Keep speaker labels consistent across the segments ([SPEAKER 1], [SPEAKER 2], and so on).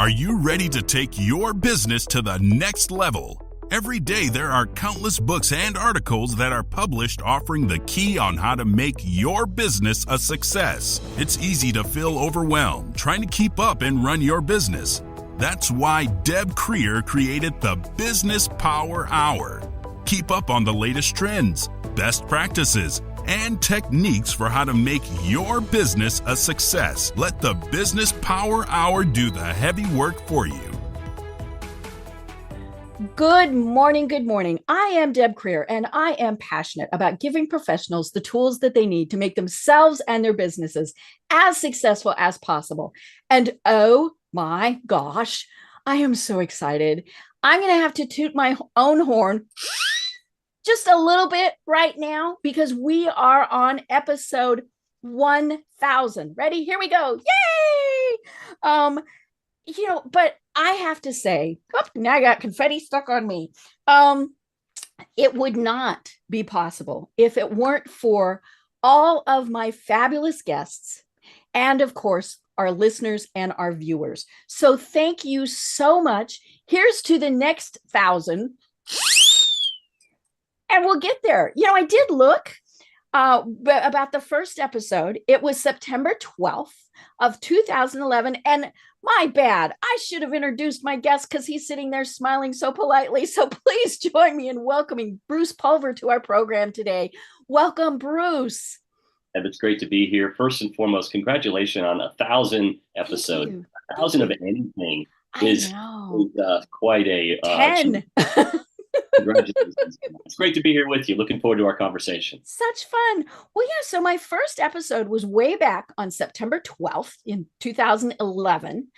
[SPEAKER 1] Are you ready to take your business to the next level? Every day there are countless books and articles that are published offering the key on how to make your business a success. It's easy to feel overwhelmed trying to keep up and run your business. That's why Deb Creer created the Business Power Hour. Keep up on the latest trends, best practices, and techniques for how to make your business a success. Let the Business Power Hour do the heavy work for you.
[SPEAKER 2] Good morning. Good morning. I am Deb Creer, and I am passionate about giving professionals the tools that they need to make themselves and their businesses as successful as possible. And oh my gosh, I am so excited. I'm going to have to toot my own horn just a little bit right now because we are on episode 1000. Ready? Here we go. Yay! But I have to say, now I got confetti stuck on me. It would not be possible if it weren't for all of my fabulous guests and, of course, our listeners and our viewers. So thank you so much. Here's to the next 1,000. And we'll get there. I did look about the first episode. It was September 12th of 2011. And my bad, I should have introduced my guest because he's sitting there smiling so politely. So please join me in welcoming Bruce Pulver to our program today. Welcome, Bruce.
[SPEAKER 3] And it's great to be here. First and foremost, congratulations on 1,000 episodes. 1,000 of anything is quite a
[SPEAKER 2] 10.
[SPEAKER 3] Congratulations. It's great to be here with you. Looking forward to our conversation.
[SPEAKER 2] Such fun. Well, yeah, so my first episode was way back on September 12th in 2011.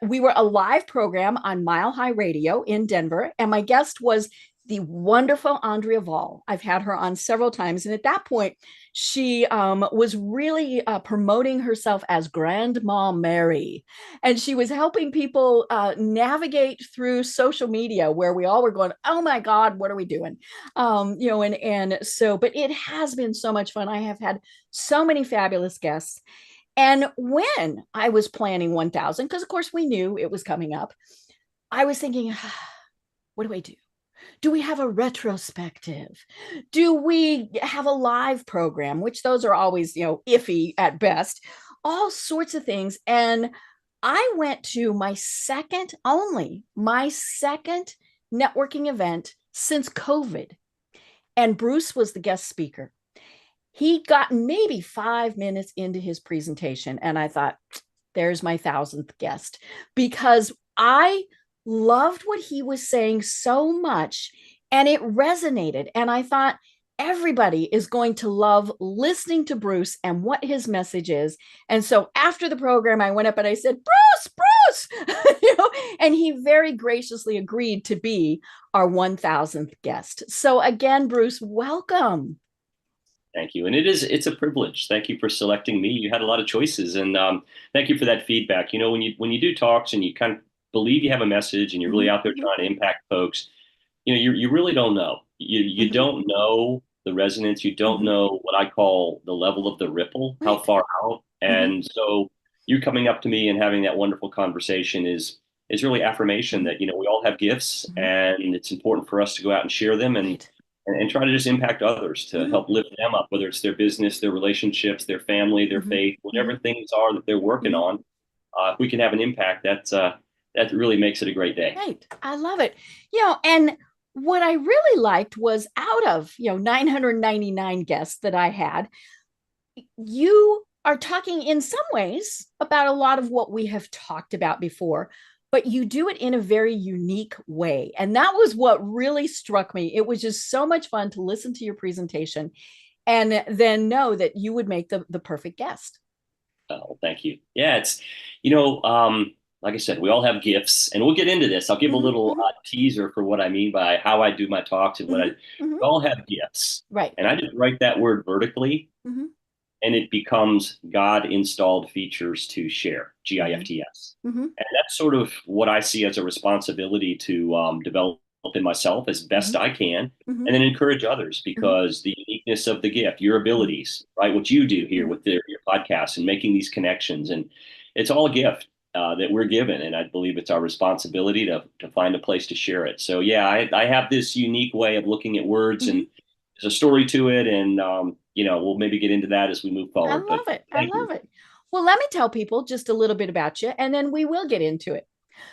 [SPEAKER 2] We were a live program on Mile High Radio in Denver, and my guest was the wonderful Andrea Vall. I've had her on several times. And at that point, she was really promoting herself as Grandma Mary. And she was helping people navigate through social media where we all were going, oh my God, what are we doing? But it has been so much fun. I have had so many fabulous guests. And when I was planning 1,000, because of course we knew it was coming up, I was thinking, what do I do? Do we have a retrospective? Do we have a live program, which those are always, iffy at best, all sorts of things. And I went to my second networking event since COVID. And Bruce was the guest speaker. He got maybe 5 minutes into his presentation. And I thought, there's my 1,000th guest, because I loved what he was saying so much, and it resonated. And I thought everybody is going to love listening to Bruce and what his message is. And so after the program, I went up and I said, Bruce, and he very graciously agreed to be our 1,000th guest. So again, Bruce, welcome.
[SPEAKER 3] Thank you. And it's a privilege. Thank you for selecting me. You had a lot of choices, and thank you for that feedback. When you do talks and you kind of believe you have a message and you're really out there trying to impact folks, you really don't know. You don't know the resonance. You don't know what I call the level of the ripple, how far out. And so you coming up to me and having that wonderful conversation is really affirmation that, we all have gifts, and it's important for us to go out and share them and try to just impact others to help lift them up, whether it's their business, their relationships, their family, their faith, whatever things are that they're working on. If we can have an impact, that really makes it a great day.
[SPEAKER 2] Right. I love it. And what I really liked was out of, 999 guests that I had, you are talking in some ways about a lot of what we have talked about before, but you do it in a very unique way. And that was what really struck me. It was just so much fun to listen to your presentation and then know that you would make the perfect guest.
[SPEAKER 3] Oh, thank you. Yeah, it's, like I said, we all have gifts, and we'll get into this. I'll give a little teaser for what I mean by how I do my talks and what we all have gifts.
[SPEAKER 2] Right.
[SPEAKER 3] And I just write that word vertically, and it becomes God installed features to share, GIFTS. And that's sort of what I see as a responsibility to develop in myself as best I can, and then encourage others, because the uniqueness of the gift, your abilities, right? What you do here with your podcast and making these connections, and it's all a gift. that we're given, and I believe it's our responsibility to find a place to share it. So yeah, I have this unique way of looking at words, and there's a story to it, and we'll maybe get into that as we move
[SPEAKER 2] I
[SPEAKER 3] forward.
[SPEAKER 2] love it. I love it. Well, let me tell people just a little bit about you, and then we will get into it.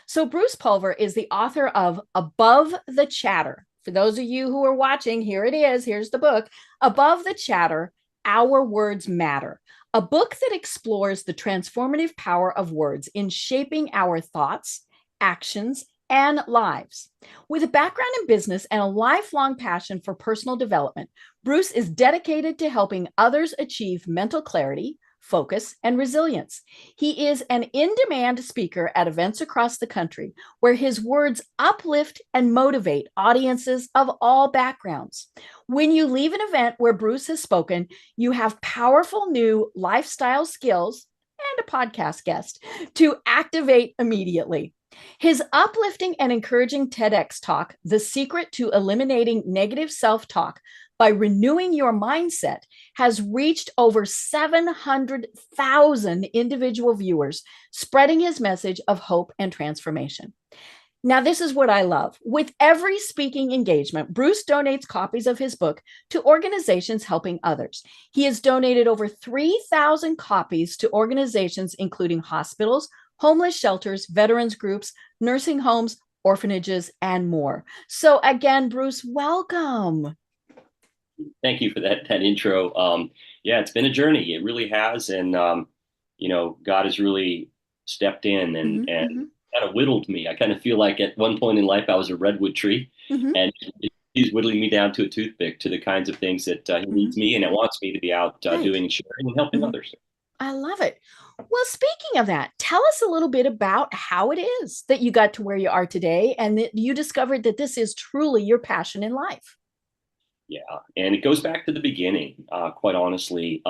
[SPEAKER 2] So Bruce Pulver is the author of Above the Chatter. For those of you who are watching, here it is. Here's the book, Above the Chatter, Our Words Matter, a book that explores the transformative power of words in shaping our thoughts, actions, and lives. With a background in business and a lifelong passion for personal development, Bruce is dedicated to helping others achieve mental clarity, focus, and resilience. He is an in-demand speaker at events across the country where his words uplift and motivate audiences of all backgrounds. When you leave an event where Bruce has spoken, you have powerful new lifestyle skills and a podcast guest to activate immediately. His uplifting and encouraging TEDx talk, The Secret to Eliminating Negative Self-Talk by Renewing Your Mindset, has reached over 700,000 individual viewers, spreading his message of hope and transformation. Now, this is what I love. With every speaking engagement, Bruce donates copies of his book to organizations helping others. He has donated over 3,000 copies to organizations including hospitals, homeless shelters, veterans groups, nursing homes, orphanages, and more. So again, Bruce, welcome.
[SPEAKER 3] Thank you for that intro. Yeah, it's been a journey. It really has. And, God has really stepped in and kind of whittled me. I kind of feel like at one point in life, I was a redwood tree, and he's whittling me down to a toothpick, to the kinds of things that he needs me and it wants me to be out doing and sharing and helping others.
[SPEAKER 2] I love it. Well, speaking of that, tell us a little bit about how it is that you got to where you are today and that you discovered that this is truly your passion in life.
[SPEAKER 3] Yeah, and it goes back to the beginning, quite honestly.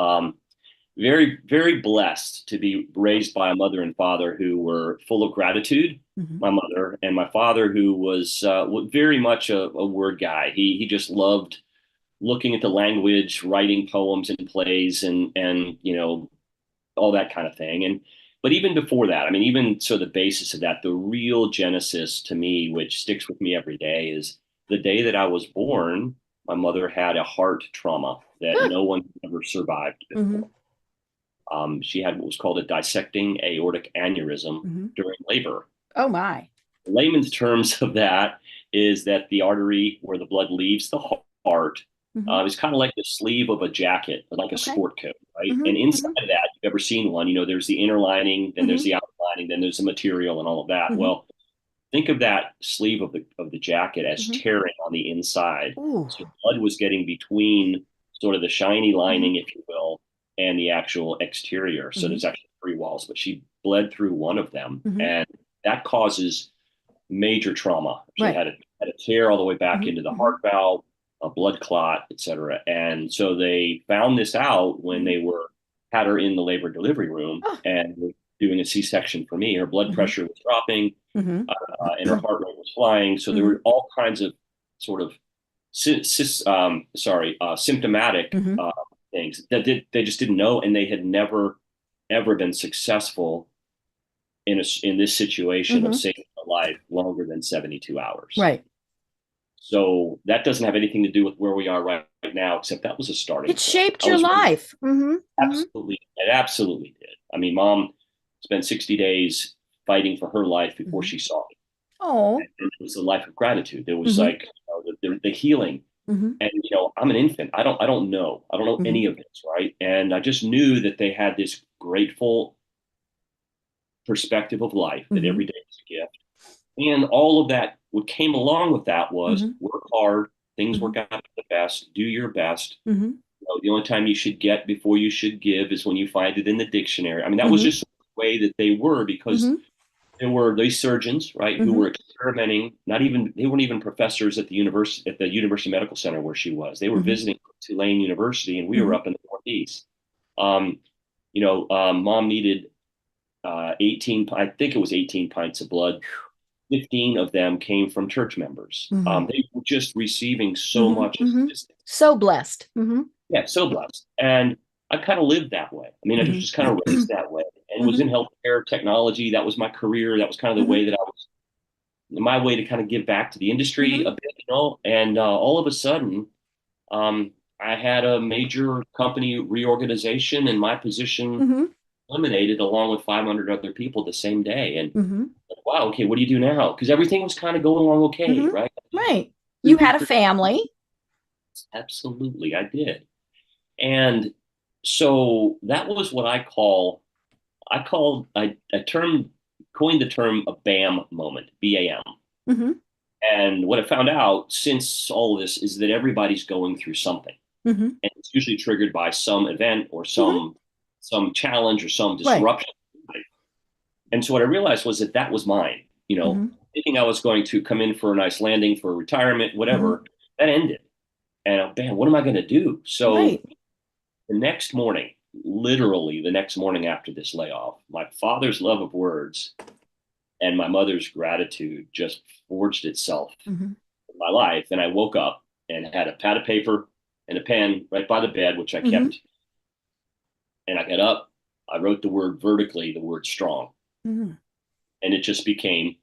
[SPEAKER 3] Very, very blessed to be raised by a mother and father who were full of gratitude. My mother, and my father, who was very much a word guy. He just loved looking at the language, writing poems and plays, and all that kind of thing. But even before that, I mean, even so, the basis of that, the real genesis to me, which sticks with me every day, is the day that I was born. My mother had a heart trauma that no one ever survived before. She had what was called a dissecting aortic aneurysm during labor.
[SPEAKER 2] Oh, my.
[SPEAKER 3] Layman's terms of that is that the artery where the blood leaves the heart is kind of like the sleeve of a jacket, like a sport coat, right? And inside of that, if you've ever seen one, there's the inner lining, then there's the outer lining, then there's the material and all of that. Well, think of that sleeve of the jacket as tearing on the inside.
[SPEAKER 2] Ooh.
[SPEAKER 3] So blood was getting between sort of the shiny lining, if you will, and the actual exterior. So there's actually 3 walls, but she bled through one of them, and that causes major trauma. She had a tear all the way back into the heart valve, a blood clot, et cetera. And so they found this out when they had her in the labor delivery room and were doing a C-section for me. Her blood pressure was dropping, and her heart rate was flying. So there were all kinds of sort of symptomatic things that they just didn't know, and they had never ever been successful in this situation of saving a life longer than 72 hours.
[SPEAKER 2] Right.
[SPEAKER 3] So that doesn't have anything to do with where we are right now, except that was a starting
[SPEAKER 2] It shaped your life.
[SPEAKER 3] Absolutely. It absolutely did. I mean, Mom spent 60 days fighting for her life before she saw it.
[SPEAKER 2] Oh.
[SPEAKER 3] And it was a life of gratitude. There was like the healing. And I'm an infant. I don't know any of this, right? And I just knew that they had this grateful perspective of life, that every day is a gift. And all of that, what came along with that was work hard, things work out the best, do your best. The only time you should get before you should give is when you find it in the dictionary. I mean, that was just the way that they were, because there were these surgeons, right, who were experimenting. They weren't even professors at the University Medical Center where she was. They were visiting Tulane University, and we were up in the Northeast. Mom needed 18, I think it was 18 pints of blood. 15 of them came from church members. They were just receiving so much assistance.
[SPEAKER 2] So blessed.
[SPEAKER 3] Yeah, so blessed. And I kind of lived that way. I mean, I was just kind of raised that way. and was in healthcare technology. That was my career. That was kind of the way that I was, my way to kind of give back to the industry a bit, and all of a sudden, I had a major company reorganization and my position eliminated along with 500 other people the same day. And wow, okay, what do you do now? Because everything was kind of going along okay, right?
[SPEAKER 2] Right. You had a family.
[SPEAKER 3] Absolutely, I did. And so that was what coined the term a BAM moment, BAM. And what I found out since all of this is that everybody's going through something. And it's usually triggered by some event or some challenge or some disruption. Right. And so what I realized was that was mine, thinking I was going to come in for a nice landing for retirement, whatever, that ended. And man, what am I going to do? So the next morning, literally the next morning after this layoff, my father's love of words and my mother's gratitude just forged itself in my life. And I woke up and had a pad of paper and a pen right by the bed, which I kept. And I got up, I wrote the word vertically, the word strong. And it just became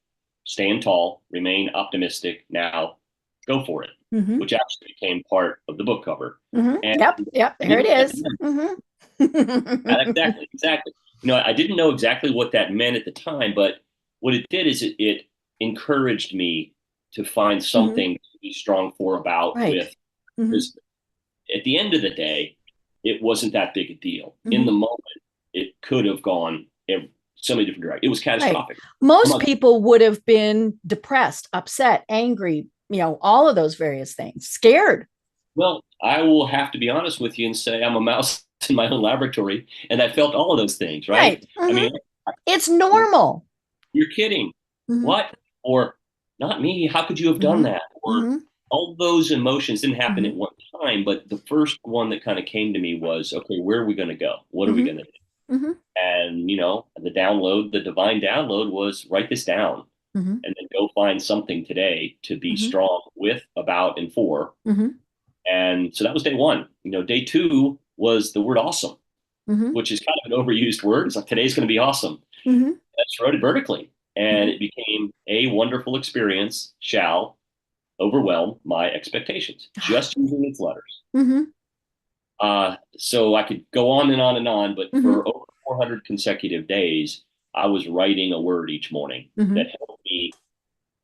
[SPEAKER 3] stand tall, remain optimistic, now go for it, which actually became part of the book cover. And
[SPEAKER 2] yep, there it is.
[SPEAKER 3] Exactly. I didn't know exactly what that meant at the time, but what it did is it encouraged me to find something to be strong for about with. Because at the end of the day, it wasn't that big a deal. In the moment, it could have gone so many different directions. It was catastrophic.
[SPEAKER 2] Most people would have been depressed, upset, angry, all of those various things, scared.
[SPEAKER 3] Well, I will have to be honest with you and say I'm a mouse in my own laboratory, and I felt all of those things, right? I mean,
[SPEAKER 2] it's normal.
[SPEAKER 3] You're kidding. What? Or not me. How could you have done that? Or all those emotions didn't happen at one time, but the first one that kind of came to me was, okay, where are we going to go? What are we going to do? And, the divine download was write this down and then go find something today to be strong with, about, and for. And so that was day one. Day two was the word awesome, which is kind of an overused word. It's like, today's going to be awesome. I just wrote it vertically. And it became a wonderful experience shall overwhelm my expectations, just using its letters. So I could go on and on and on, but for over 400 consecutive days, I was writing a word each morning that helped me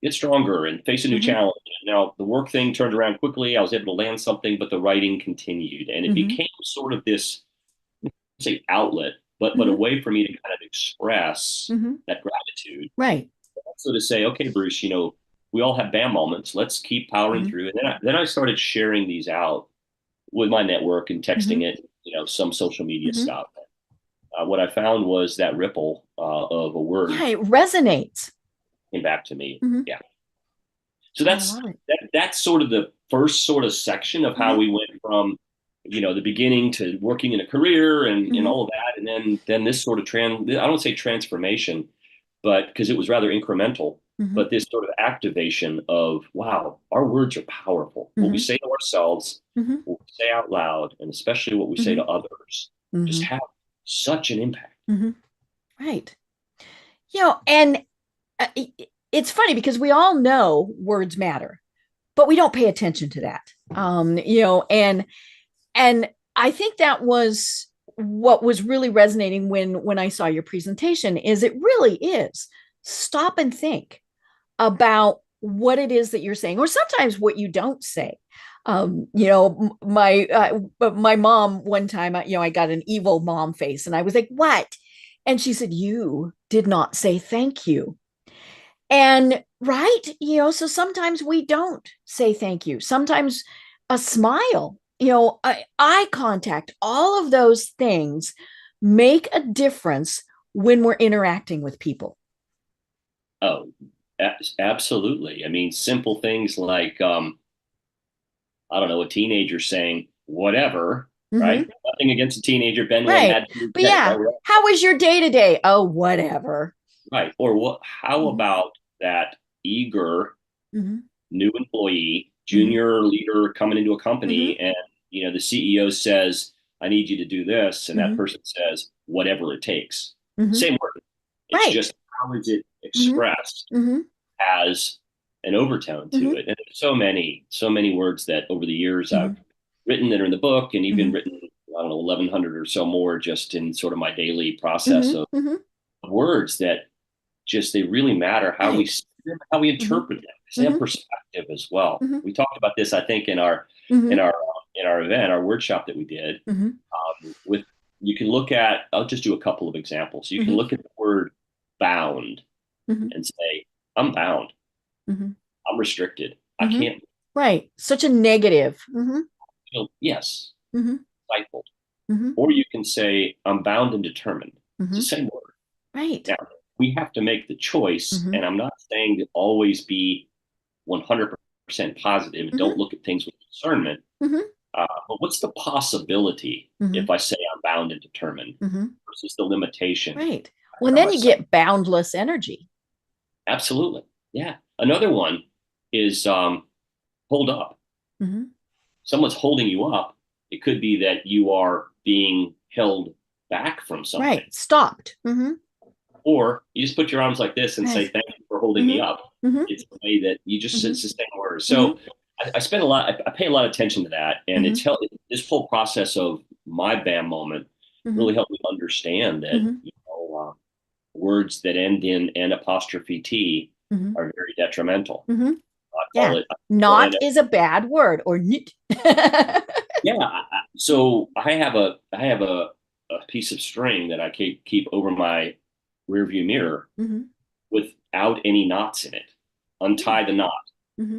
[SPEAKER 3] get stronger and face a new challenge. Now, the work thing turned around quickly. I was able to land something, but the writing continued. And it became sort of this, say, outlet, but a way for me to kind of express that gratitude.
[SPEAKER 2] Right.
[SPEAKER 3] Also to say, okay, Bruce, we all have BAM moments. Let's keep powering through. And then I started sharing these out with my network and texting it, some social media stuff. What I found was that ripple of a word
[SPEAKER 2] resonates.
[SPEAKER 3] Came back to me. Yeah. So that's sort of the first sort of section of how we went from, the beginning to working in a career and all of that. And then this sort of I don't say transformation, but because it was rather incremental, but this sort of activation of, wow, our words are powerful. What we say to ourselves, what we say out loud, and especially what we say to others, just have such an impact.
[SPEAKER 2] Right. And it's funny because we all know words matter, but we don't pay attention to that. And I think that was what was really resonating when I saw your presentation. Is it really is stop and think about what it is that you're saying, or sometimes what you don't say. My mom one time, I got an evil mom face, and I was like, "What?" And she said, "You did not say thank you." And so sometimes we don't say thank you. Sometimes a smile, eye contact, all of those things make a difference when we're interacting with people.
[SPEAKER 3] Oh, absolutely. I mean, simple things like, I don't know, a teenager saying whatever, right? Nothing against a teenager. Ben had to,
[SPEAKER 2] but yeah, how was your day today? Oh, whatever.
[SPEAKER 3] Right. Or how about that eager new employee, junior leader coming into a company, and the CEO says, I need you to do this, and that person says, whatever it takes. Same word. It's
[SPEAKER 2] Right.
[SPEAKER 3] just how is it expressed as an overtone to it. And there's so many words that over the years I've written that are in the book, and even written, I don't know, 1,100 or so more just in sort of my daily process of words that just, they really matter how we see them, how we interpret them. They have perspective as well. We talked about this, I think, in our event, our workshop that we did. With You can look at, I'll just do a couple of examples. You can look at the word bound and say, I'm bound. I'm restricted. I can't.
[SPEAKER 2] Right. Such a negative.
[SPEAKER 3] Yes. Stifled. Or you can say, I'm bound and determined. It's the same word.
[SPEAKER 2] Right.
[SPEAKER 3] Now, we have to make the choice, and I'm not saying to always be 100% positive. Don't look at things with discernment. But what's the possibility if I say I'm bound and determined versus the limitation?
[SPEAKER 2] Right. Well, and then you get boundless energy.
[SPEAKER 3] Absolutely. Yeah. Another one is hold up. Someone's holding you up. It could be that you are being held back from something.
[SPEAKER 2] Right. Stopped.
[SPEAKER 3] Or you just put your arms like this and say, thank you for holding me up. It's the way that you just, it's the same word. So I spend a lot, I pay a lot of attention to that. And it's this whole process of my BAM moment really helped me understand that, you know, words that end in N apostrophe T are very detrimental.
[SPEAKER 2] Not is a bad word, or nit.
[SPEAKER 3] So I have a piece of string that I keep over my rear view mirror without any knots in it. Untie the knot.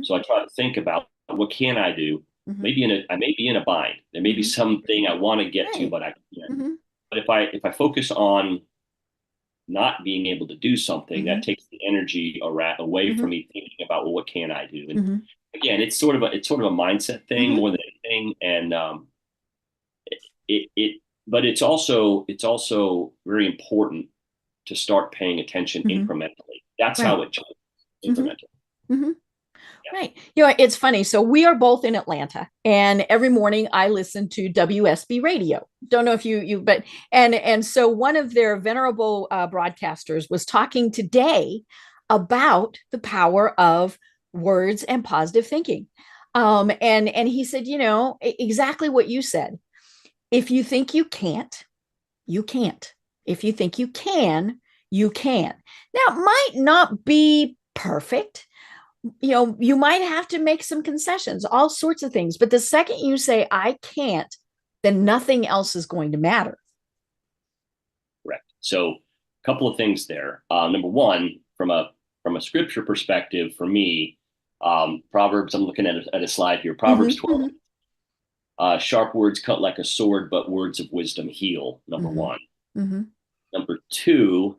[SPEAKER 3] So I try to think about, what can I do? I may be in a bind. There may be something I want to get to, but I can't. But if I focus on not being able to do something, that takes the energy away from me thinking about, well, what can I do? And again, it's sort of a mindset thing more than anything. And but it's also very important to start paying attention incrementally. That's how it changes, incrementally.
[SPEAKER 2] Right. You know, it's funny. So we are both in Atlanta, and every morning I listen to WSB radio. Don't know if but so one of their venerable broadcasters was talking today about the power of words and positive thinking. And he said, you know, exactly what you said. If you think you can't, you can't. If you think you can, you can. Now, it might not be perfect. You know, you might have to make some concessions, all sorts of things. But the second you say, I can't, then nothing else is going to matter.
[SPEAKER 3] Correct. So a couple of things there. Number one, from a scripture perspective, for me, Proverbs, I'm looking at a slide here, Proverbs 12. Sharp words cut like a sword, but words of wisdom heal, number one. Number two,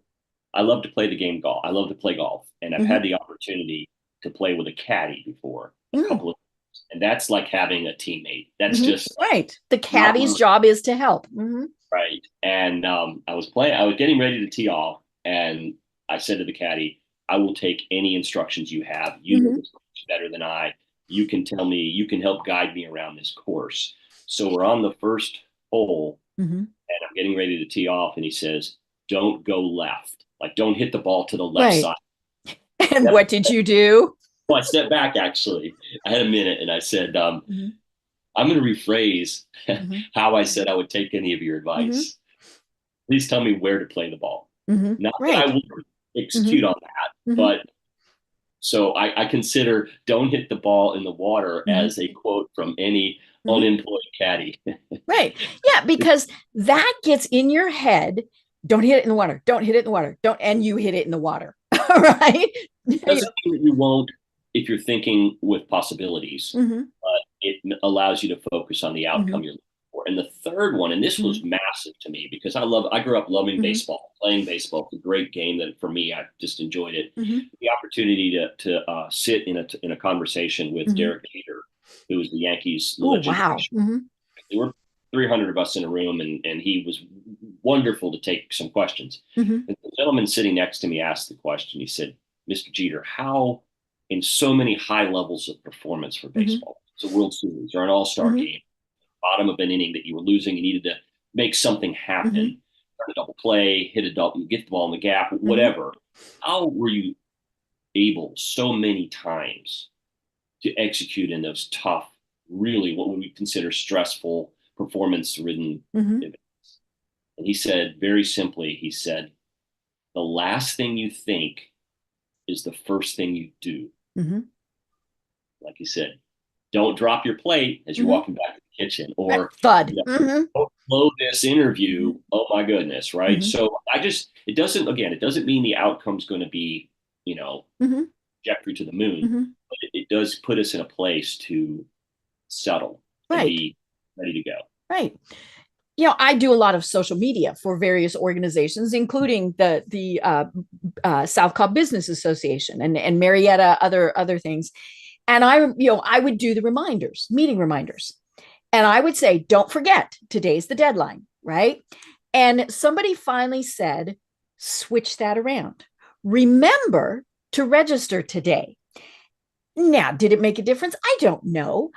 [SPEAKER 3] I love to play the game golf. I love to play golf. And I've had the opportunity to play with a caddy before, a couple of times. And that's like having a teammate. That's just
[SPEAKER 2] right. The caddy's job is to help.
[SPEAKER 3] Right. And I was getting ready to tee off, and I said to the caddy, I will take any instructions you have. You know this better than I. You can tell me, you can help guide me around this course. So we're on the first hole, and I'm getting ready to tee off, and he says, don't go left. Like, don't hit the ball to the left side.
[SPEAKER 2] And what did you do?
[SPEAKER 3] Well, I stepped back, actually. I had a minute, and I said, I'm going to rephrase how I said I would take any of your advice. Please tell me where to play the ball. Not that I will execute on that, but so I consider don't hit the ball in the water as a quote from any unemployed caddy. Right.
[SPEAKER 2] Yeah, because that gets in your head. Don't hit it in the water. Don't hit it in the water. Don't, and you hit it in the water. Right.
[SPEAKER 3] It doesn't mean that you won't if you're thinking with possibilities, but it allows you to focus on the outcome you're looking for. And the third one, and this was massive to me because I grew up loving baseball, playing baseball. It's a great game that for me, I just enjoyed it. The opportunity to sit in a conversation with Derek Jeter, who was the Yankees legend.
[SPEAKER 2] Wow.
[SPEAKER 3] There were 300 of us in a room, and he was wonderful to take some questions. And the gentleman sitting next to me asked the question. He said, Mr. Jeter, how in so many high levels of performance for baseball, it's a World Series or an all-star game, bottom of an inning that you were losing, you needed to make something happen. run a double play, hit a double, get the ball in the gap,
[SPEAKER 2] Mm-hmm.
[SPEAKER 3] whatever. How were you able so many times to execute in those tough, really what we consider stressful, performance-ridden
[SPEAKER 2] Mm-hmm.
[SPEAKER 3] events? And he said, very simply, he said, the last thing you think is the first thing you do.
[SPEAKER 2] Mm-hmm.
[SPEAKER 3] Like you said, don't drop your plate as you're
[SPEAKER 2] Mm-hmm.
[SPEAKER 3] walking back to the kitchen, or
[SPEAKER 2] Thud.
[SPEAKER 3] you know,
[SPEAKER 2] Mm-hmm.
[SPEAKER 3] don't blow this interview.
[SPEAKER 2] Mm-hmm.
[SPEAKER 3] Oh my goodness, right?
[SPEAKER 2] Mm-hmm.
[SPEAKER 3] So it doesn't mean the outcome's going to be,
[SPEAKER 2] Mm-hmm.
[SPEAKER 3] trajectory to the moon,
[SPEAKER 2] Mm-hmm.
[SPEAKER 3] but it does put us in a place to settle and
[SPEAKER 2] Right.
[SPEAKER 3] be ready to go.
[SPEAKER 2] Right. I do a lot of social media for various organizations, including the South Cobb Business Association and Marietta, other things. And I would do the reminders, meeting reminders, and I would say, don't forget, today's the deadline, right? And somebody finally said, switch that around. Remember to register today. Now, did it make a difference? I don't know,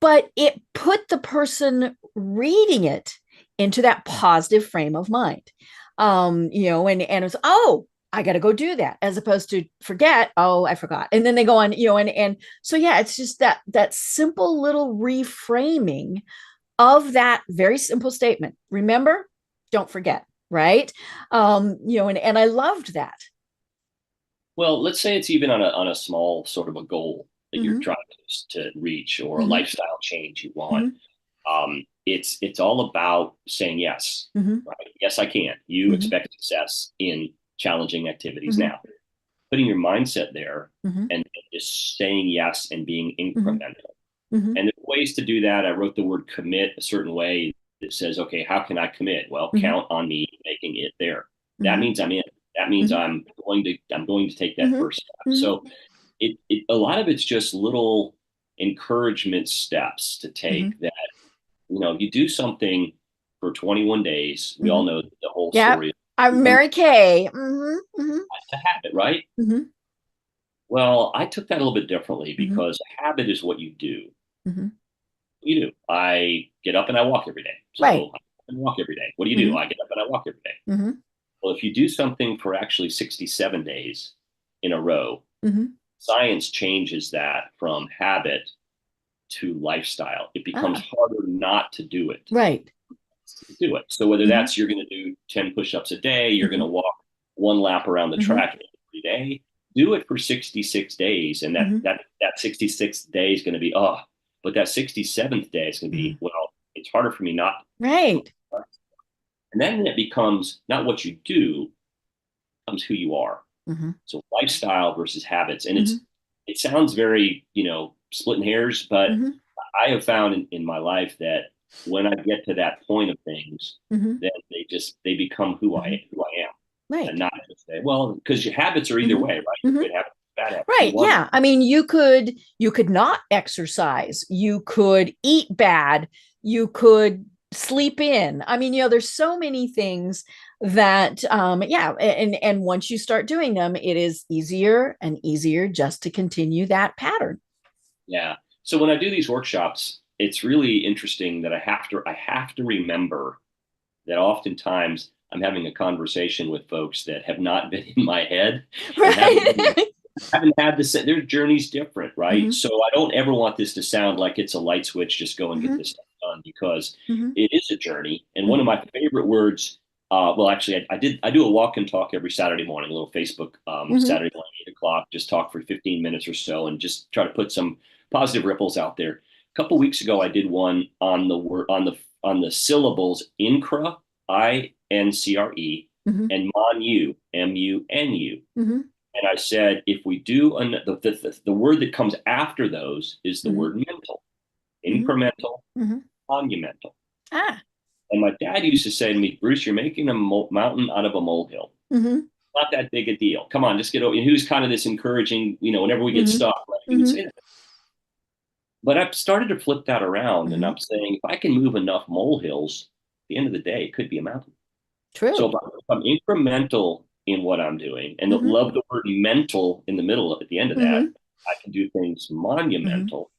[SPEAKER 2] but it put the person reading it into that positive frame of mind. And it was, oh, I got to go do that, as opposed to forget, oh, I forgot. And then they go on, and so, yeah, it's just that simple little reframing of that very simple statement. Remember, don't forget, right? And I loved that.
[SPEAKER 3] Well, let's say it's even on a small sort of a goal that you're
[SPEAKER 2] Mm-hmm.
[SPEAKER 3] trying to reach, or a
[SPEAKER 2] Mm-hmm.
[SPEAKER 3] lifestyle change you want.
[SPEAKER 2] Mm-hmm.
[SPEAKER 3] It's all about saying yes,
[SPEAKER 2] Mm-hmm.
[SPEAKER 3] right? Yes, I can. You
[SPEAKER 2] Mm-hmm.
[SPEAKER 3] expect success in challenging activities.
[SPEAKER 2] Mm-hmm.
[SPEAKER 3] Now, putting your mindset there
[SPEAKER 2] Mm-hmm.
[SPEAKER 3] and just saying yes and being
[SPEAKER 2] Mm-hmm.
[SPEAKER 3] incremental.
[SPEAKER 2] Mm-hmm.
[SPEAKER 3] And there's ways to do that. I wrote the word commit a certain way that says, okay, how can I commit? Well,
[SPEAKER 2] Mm-hmm.
[SPEAKER 3] count on me making it there. That
[SPEAKER 2] Mm-hmm.
[SPEAKER 3] means I'm in. That means
[SPEAKER 2] Mm-hmm.
[SPEAKER 3] I'm going to take that
[SPEAKER 2] Mm-hmm.
[SPEAKER 3] first step.
[SPEAKER 2] Mm-hmm.
[SPEAKER 3] So a lot of it's just little encouragement steps to
[SPEAKER 2] Mm-hmm.
[SPEAKER 3] take, that you do something for 21 days. We all
[SPEAKER 2] Mm-hmm.
[SPEAKER 3] know the whole
[SPEAKER 2] Yep.
[SPEAKER 3] story.
[SPEAKER 2] I'm
[SPEAKER 3] Becomes
[SPEAKER 2] Mary Kay. Mm-hmm. Mm-hmm.
[SPEAKER 3] a habit, right?
[SPEAKER 2] Mm-hmm.
[SPEAKER 3] Well, I took that a little bit differently,
[SPEAKER 2] Mm-hmm.
[SPEAKER 3] because a habit is what you do.
[SPEAKER 2] Mm-hmm.
[SPEAKER 3] You do. I get up and I walk every day.
[SPEAKER 2] Right.
[SPEAKER 3] So I walk every day. What do you do?
[SPEAKER 2] Mm-hmm.
[SPEAKER 3] I get up and I walk every day.
[SPEAKER 2] Mm-hmm.
[SPEAKER 3] Well, if you do something for actually 67 days in a row,
[SPEAKER 2] Mm-hmm.
[SPEAKER 3] science changes that from habit to lifestyle. It becomes
[SPEAKER 2] Ah,
[SPEAKER 3] harder not to do it.
[SPEAKER 2] right.
[SPEAKER 3] Do it. So whether
[SPEAKER 2] Mm-hmm.
[SPEAKER 3] that's you're going to do 10 push-ups a day, you're going
[SPEAKER 2] Mm-hmm.
[SPEAKER 3] to walk one lap around the
[SPEAKER 2] Mm-hmm.
[SPEAKER 3] track every day, do it for 66 days. And that
[SPEAKER 2] Mm-hmm.
[SPEAKER 3] that that 66th day is going to be, but that 67th day is going to
[SPEAKER 2] Mm-hmm.
[SPEAKER 3] be, well, it's harder for me not.
[SPEAKER 2] Right.
[SPEAKER 3] And then it becomes not what you do, becomes who you are.
[SPEAKER 2] Mm-hmm.
[SPEAKER 3] So lifestyle versus habits. And
[SPEAKER 2] Mm-hmm.
[SPEAKER 3] it sounds very, splitting hairs, but
[SPEAKER 2] Mm-hmm.
[SPEAKER 3] I have found in my life that when I get to that point of things,
[SPEAKER 2] Mm-hmm.
[SPEAKER 3] then they become who
[SPEAKER 2] Mm-hmm.
[SPEAKER 3] I am, and
[SPEAKER 2] Right.
[SPEAKER 3] not just say, well, because your habits are either
[SPEAKER 2] Mm-hmm.
[SPEAKER 3] way, right?
[SPEAKER 2] Mm-hmm.
[SPEAKER 3] Good habits, bad habits.
[SPEAKER 2] Right. Yeah. I mean, you could not exercise. You could eat bad. You could sleep in. I mean, there's so many things that yeah, and once you start doing them, it is easier and easier just to continue that pattern.
[SPEAKER 3] Yeah. So when I do these workshops, it's really interesting that I have to remember that oftentimes I'm having a conversation with folks that have not been in my head, and
[SPEAKER 2] Right.
[SPEAKER 3] haven't had this. Their journey's different, right?
[SPEAKER 2] Mm-hmm.
[SPEAKER 3] So I don't ever want this to sound like it's a light switch, just go and get
[SPEAKER 2] Mm-hmm.
[SPEAKER 3] this stuff done, because
[SPEAKER 2] Mm-hmm.
[SPEAKER 3] it is a journey. And one of
[SPEAKER 2] Mm-hmm.
[SPEAKER 3] my favorite words, well, actually, I do a walk and talk every Saturday morning, a little Facebook,
[SPEAKER 2] Mm-hmm.
[SPEAKER 3] Saturday morning, 8 o'clock, just talk for 15 minutes or so, and just try to put some positive ripples out there. A couple weeks ago, I did one on the word on the syllables incra, INCRE,
[SPEAKER 2] Mm-hmm.
[SPEAKER 3] and manu, MUNU.
[SPEAKER 2] Mm-hmm.
[SPEAKER 3] And I said, if we do the word that comes after those is the
[SPEAKER 2] Mm-hmm.
[SPEAKER 3] word mental,
[SPEAKER 2] Mm-hmm.
[SPEAKER 3] incremental,
[SPEAKER 2] Mm-hmm.
[SPEAKER 3] monumental.
[SPEAKER 2] Ah.
[SPEAKER 3] And my dad used to say to me, Bruce, you're making a mountain out of a molehill.
[SPEAKER 2] Mm-hmm.
[SPEAKER 3] Not that big a deal. Come on, just get over. And he was kind of this encouraging, whenever we get
[SPEAKER 2] Mm-hmm.
[SPEAKER 3] stuck, right? He would
[SPEAKER 2] Mm-hmm.
[SPEAKER 3] say that. But I've started to flip that around, and
[SPEAKER 2] Mm-hmm.
[SPEAKER 3] I'm saying, if I can move enough molehills, at the end of the day, it could be a mountain. So
[SPEAKER 2] True.
[SPEAKER 3] if I'm incremental in what I'm doing, and
[SPEAKER 2] Mm-hmm.
[SPEAKER 3] love the word mental in the middle at the end of that,
[SPEAKER 2] Mm-hmm.
[SPEAKER 3] I can do things
[SPEAKER 2] Mm-hmm.
[SPEAKER 3] monumental.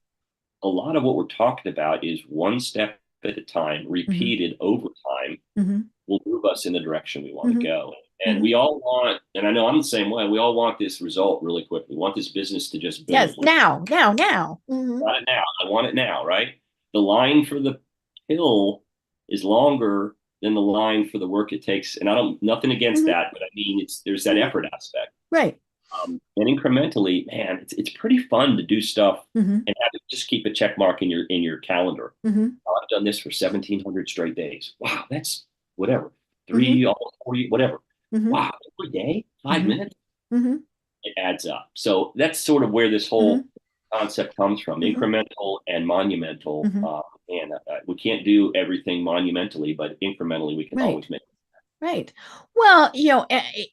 [SPEAKER 3] A lot of what we're talking about is one step at a time, repeated over time,
[SPEAKER 2] Mm-hmm.
[SPEAKER 3] will move us in the direction we want
[SPEAKER 2] Mm-hmm.
[SPEAKER 3] to go. And
[SPEAKER 2] Mm-hmm.
[SPEAKER 3] we all want, and I know I'm the same way, we all want this result really quickly. We want this business to just boom.
[SPEAKER 2] Yes. Now. Mm-hmm.
[SPEAKER 3] Got it now. I want it now, right? The line for the pill is longer than the line for the work it takes. And I don't, nothing against
[SPEAKER 2] Mm-hmm.
[SPEAKER 3] that, but I mean, there's that
[SPEAKER 2] Mm-hmm.
[SPEAKER 3] effort aspect.
[SPEAKER 2] Right.
[SPEAKER 3] And incrementally, man, it's pretty fun to do stuff
[SPEAKER 2] Mm-hmm.
[SPEAKER 3] and have it just keep a check mark in your calendar.
[SPEAKER 2] Mm-hmm.
[SPEAKER 3] Oh, I've done this for 1,700 straight days. Wow, that's whatever.
[SPEAKER 2] Mm-hmm.
[SPEAKER 3] Almost 40, whatever.
[SPEAKER 2] Mm-hmm.
[SPEAKER 3] Wow, every day, 5
[SPEAKER 2] Mm-hmm.
[SPEAKER 3] minutes,
[SPEAKER 2] Mm-hmm.
[SPEAKER 3] it adds up. So that's sort of where this
[SPEAKER 2] Mm-hmm.
[SPEAKER 3] whole concept comes from,
[SPEAKER 2] Mm-hmm.
[SPEAKER 3] incremental and monumental.
[SPEAKER 2] Mm-hmm.
[SPEAKER 3] And we can't do everything monumentally, but incrementally we can
[SPEAKER 2] Right.
[SPEAKER 3] always make it.
[SPEAKER 2] Right. Well,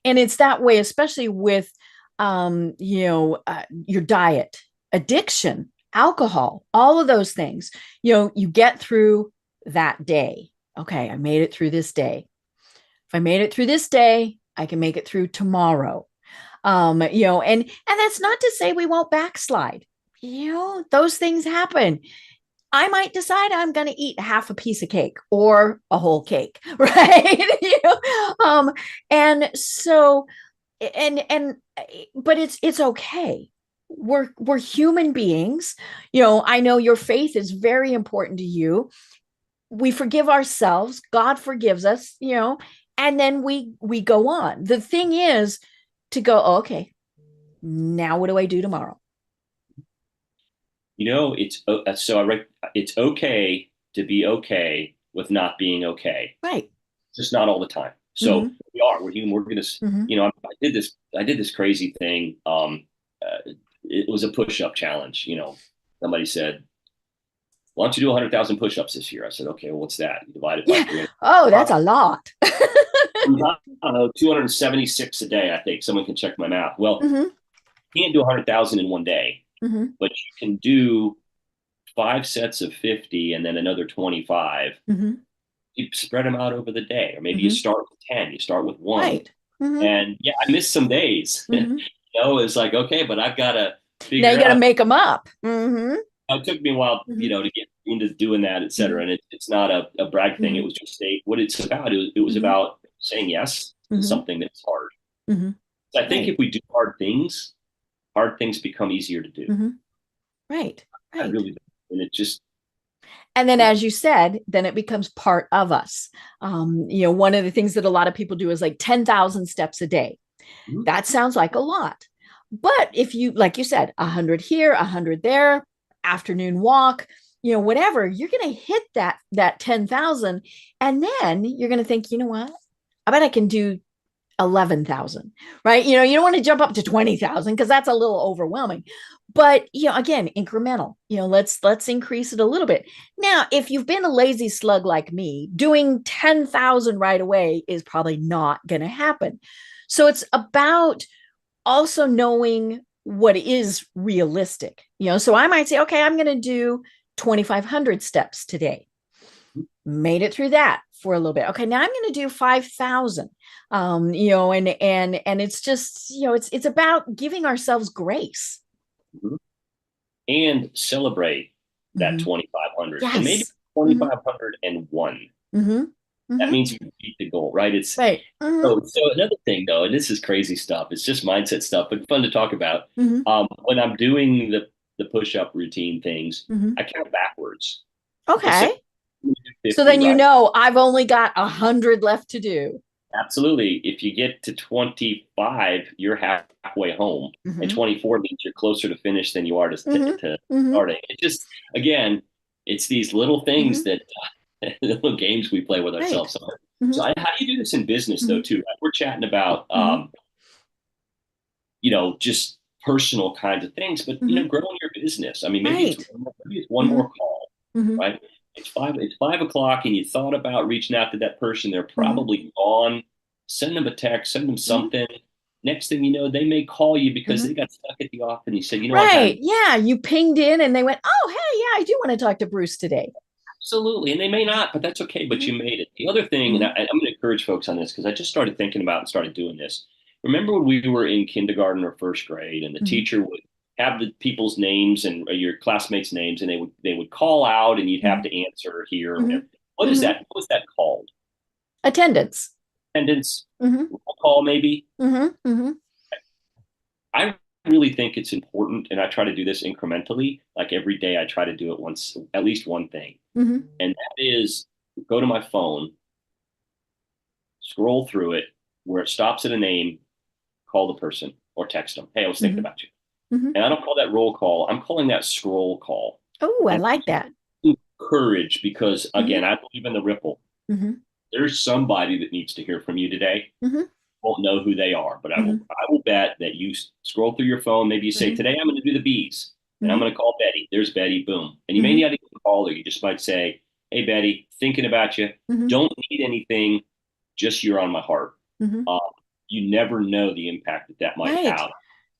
[SPEAKER 2] and it's that way, especially with, your diet, addiction, alcohol, all of those things. You get through that day. Okay, I made it through this day. If I made it through this day, I can make it through tomorrow. And that's not to say we won't backslide. Those things happen. I might decide I'm going to eat half a piece of cake or a whole cake, right? And so, but it's okay. We're human beings. I know your faith is very important to you. We forgive ourselves. God forgives us, and then we go on. The thing is to go, okay, now what do I do tomorrow?
[SPEAKER 3] It's okay to be okay with not being okay.
[SPEAKER 2] Right.
[SPEAKER 3] Just not all the time. So we're human. We're gonna, I did this crazy thing. It was a push-up challenge. Somebody said, "Why don't you do 100,000 push-ups this year?" I said, "Okay, well, what's that? You divide it by 300."
[SPEAKER 2] Oh, that's a lot.
[SPEAKER 3] I don't know, 276 a day. I think someone can check my math. Well, you can't do 100,000 in one day. But you can do 5 sets of 50 and then another 25. You spread them out over the day, or maybe you start with 10, you start with 1.
[SPEAKER 2] Right.
[SPEAKER 3] And yeah, I missed some days. It's like, okay, but I've got to figure
[SPEAKER 2] now you got to
[SPEAKER 3] out.
[SPEAKER 2] make them up.
[SPEAKER 3] It took me a while, to get into doing that, et cetera. And it's not a brag thing. It was just what it's about. It was about saying yes to something that's hard. So I think if we do hard things become easier to do.
[SPEAKER 2] Right.
[SPEAKER 3] I really do. And it just.
[SPEAKER 2] And then, as you said, then it becomes part of us. One of the things that a lot of people do is like 10,000 steps a day. That sounds like a lot. But if you, like you said, 100 here, 100 there, afternoon walk, whatever, you're going to hit that 10,000. And then you're going to think, you know what? I bet I can do 11,000, right? You don't want to jump up to 20,000 because that's a little overwhelming. But, again, incremental, let's increase it a little bit. Now, if you've been a lazy slug like me, doing 10,000 right away is probably not going to happen. So it's about also knowing what is realistic, so I might say, okay, I'm going to do 2,500 steps today. Made it through that for a little bit. Okay, now I'm going to do 5,000. And it's just, it's about giving ourselves grace
[SPEAKER 3] and celebrate that 2,500.
[SPEAKER 2] Yes.
[SPEAKER 3] And maybe 2,501. That means you beat the goal, right? It's
[SPEAKER 2] right.
[SPEAKER 3] So another thing though, and this is crazy stuff, it's just mindset stuff, but fun to talk about. When I'm doing the push-up routine things, I count backwards.
[SPEAKER 2] Okay.
[SPEAKER 3] So,
[SPEAKER 2] so then I've only got 100 left to do.
[SPEAKER 3] Absolutely. If you get to 25, you're halfway home, and 24 means you're closer to finish than you are to starting. It just, again, it's these little things that little games we play with ourselves. So how do you do this in business though too? We're chatting about just personal kinds of things, but growing your business. I mean, maybe it's one more call, right? It's 5 o'clock and you thought about reaching out to that person. They're probably gone. Send them a text, send them something. Next thing you know, they may call you because they got stuck at the office and you said,
[SPEAKER 2] right. Yeah. You pinged in and they went, oh, hey, yeah, I do want to talk to Bruce today.
[SPEAKER 3] Absolutely. And they may not, but that's okay. But you made it. The other thing, and I'm going to encourage folks on this because I just started thinking about and started doing this. Remember when we were in kindergarten or first grade and the teacher would have the people's names and your classmates' names, and they would call out, and you'd have
[SPEAKER 2] Mhm.
[SPEAKER 3] to answer here.
[SPEAKER 2] Mhm.
[SPEAKER 3] What is
[SPEAKER 2] Mhm.
[SPEAKER 3] that? What is that called?
[SPEAKER 2] Attendance.
[SPEAKER 3] Attendance,
[SPEAKER 2] Mhm.
[SPEAKER 3] roll call, maybe.
[SPEAKER 2] Mhm. Mhm.
[SPEAKER 3] I really think it's important, and I try to do this incrementally. Like every day, I try to do it once, at least one thing,
[SPEAKER 2] Mhm.
[SPEAKER 3] and that is go to my phone, scroll through it, where it stops at a name, call the person or text them. Hey, I was thinking
[SPEAKER 2] Mhm.
[SPEAKER 3] about you.
[SPEAKER 2] Mhm.
[SPEAKER 3] And I don't call that roll call. I'm calling that scroll call.
[SPEAKER 2] Oh, I
[SPEAKER 3] And
[SPEAKER 2] like that.
[SPEAKER 3] courage, because
[SPEAKER 2] Mhm.
[SPEAKER 3] again, I believe in the ripple.
[SPEAKER 2] Mhm.
[SPEAKER 3] There's somebody that needs to hear from you today.
[SPEAKER 2] Mhm.
[SPEAKER 3] Won't know who they are, but
[SPEAKER 2] Mhm.
[SPEAKER 3] I will bet that you scroll through your phone. Maybe you say,
[SPEAKER 2] Mhm.
[SPEAKER 3] today I'm going to do the bees, and I'm
[SPEAKER 2] Mhm.
[SPEAKER 3] going to call Betty. There's Betty, boom. And you may
[SPEAKER 2] Mhm.
[SPEAKER 3] not even call her. You just might say, hey, Betty, thinking about you.
[SPEAKER 2] Mhm.
[SPEAKER 3] Don't need anything, just you're on my heart.
[SPEAKER 2] Mhm.
[SPEAKER 3] Um, you never know the impact that that might
[SPEAKER 2] Right.
[SPEAKER 3] have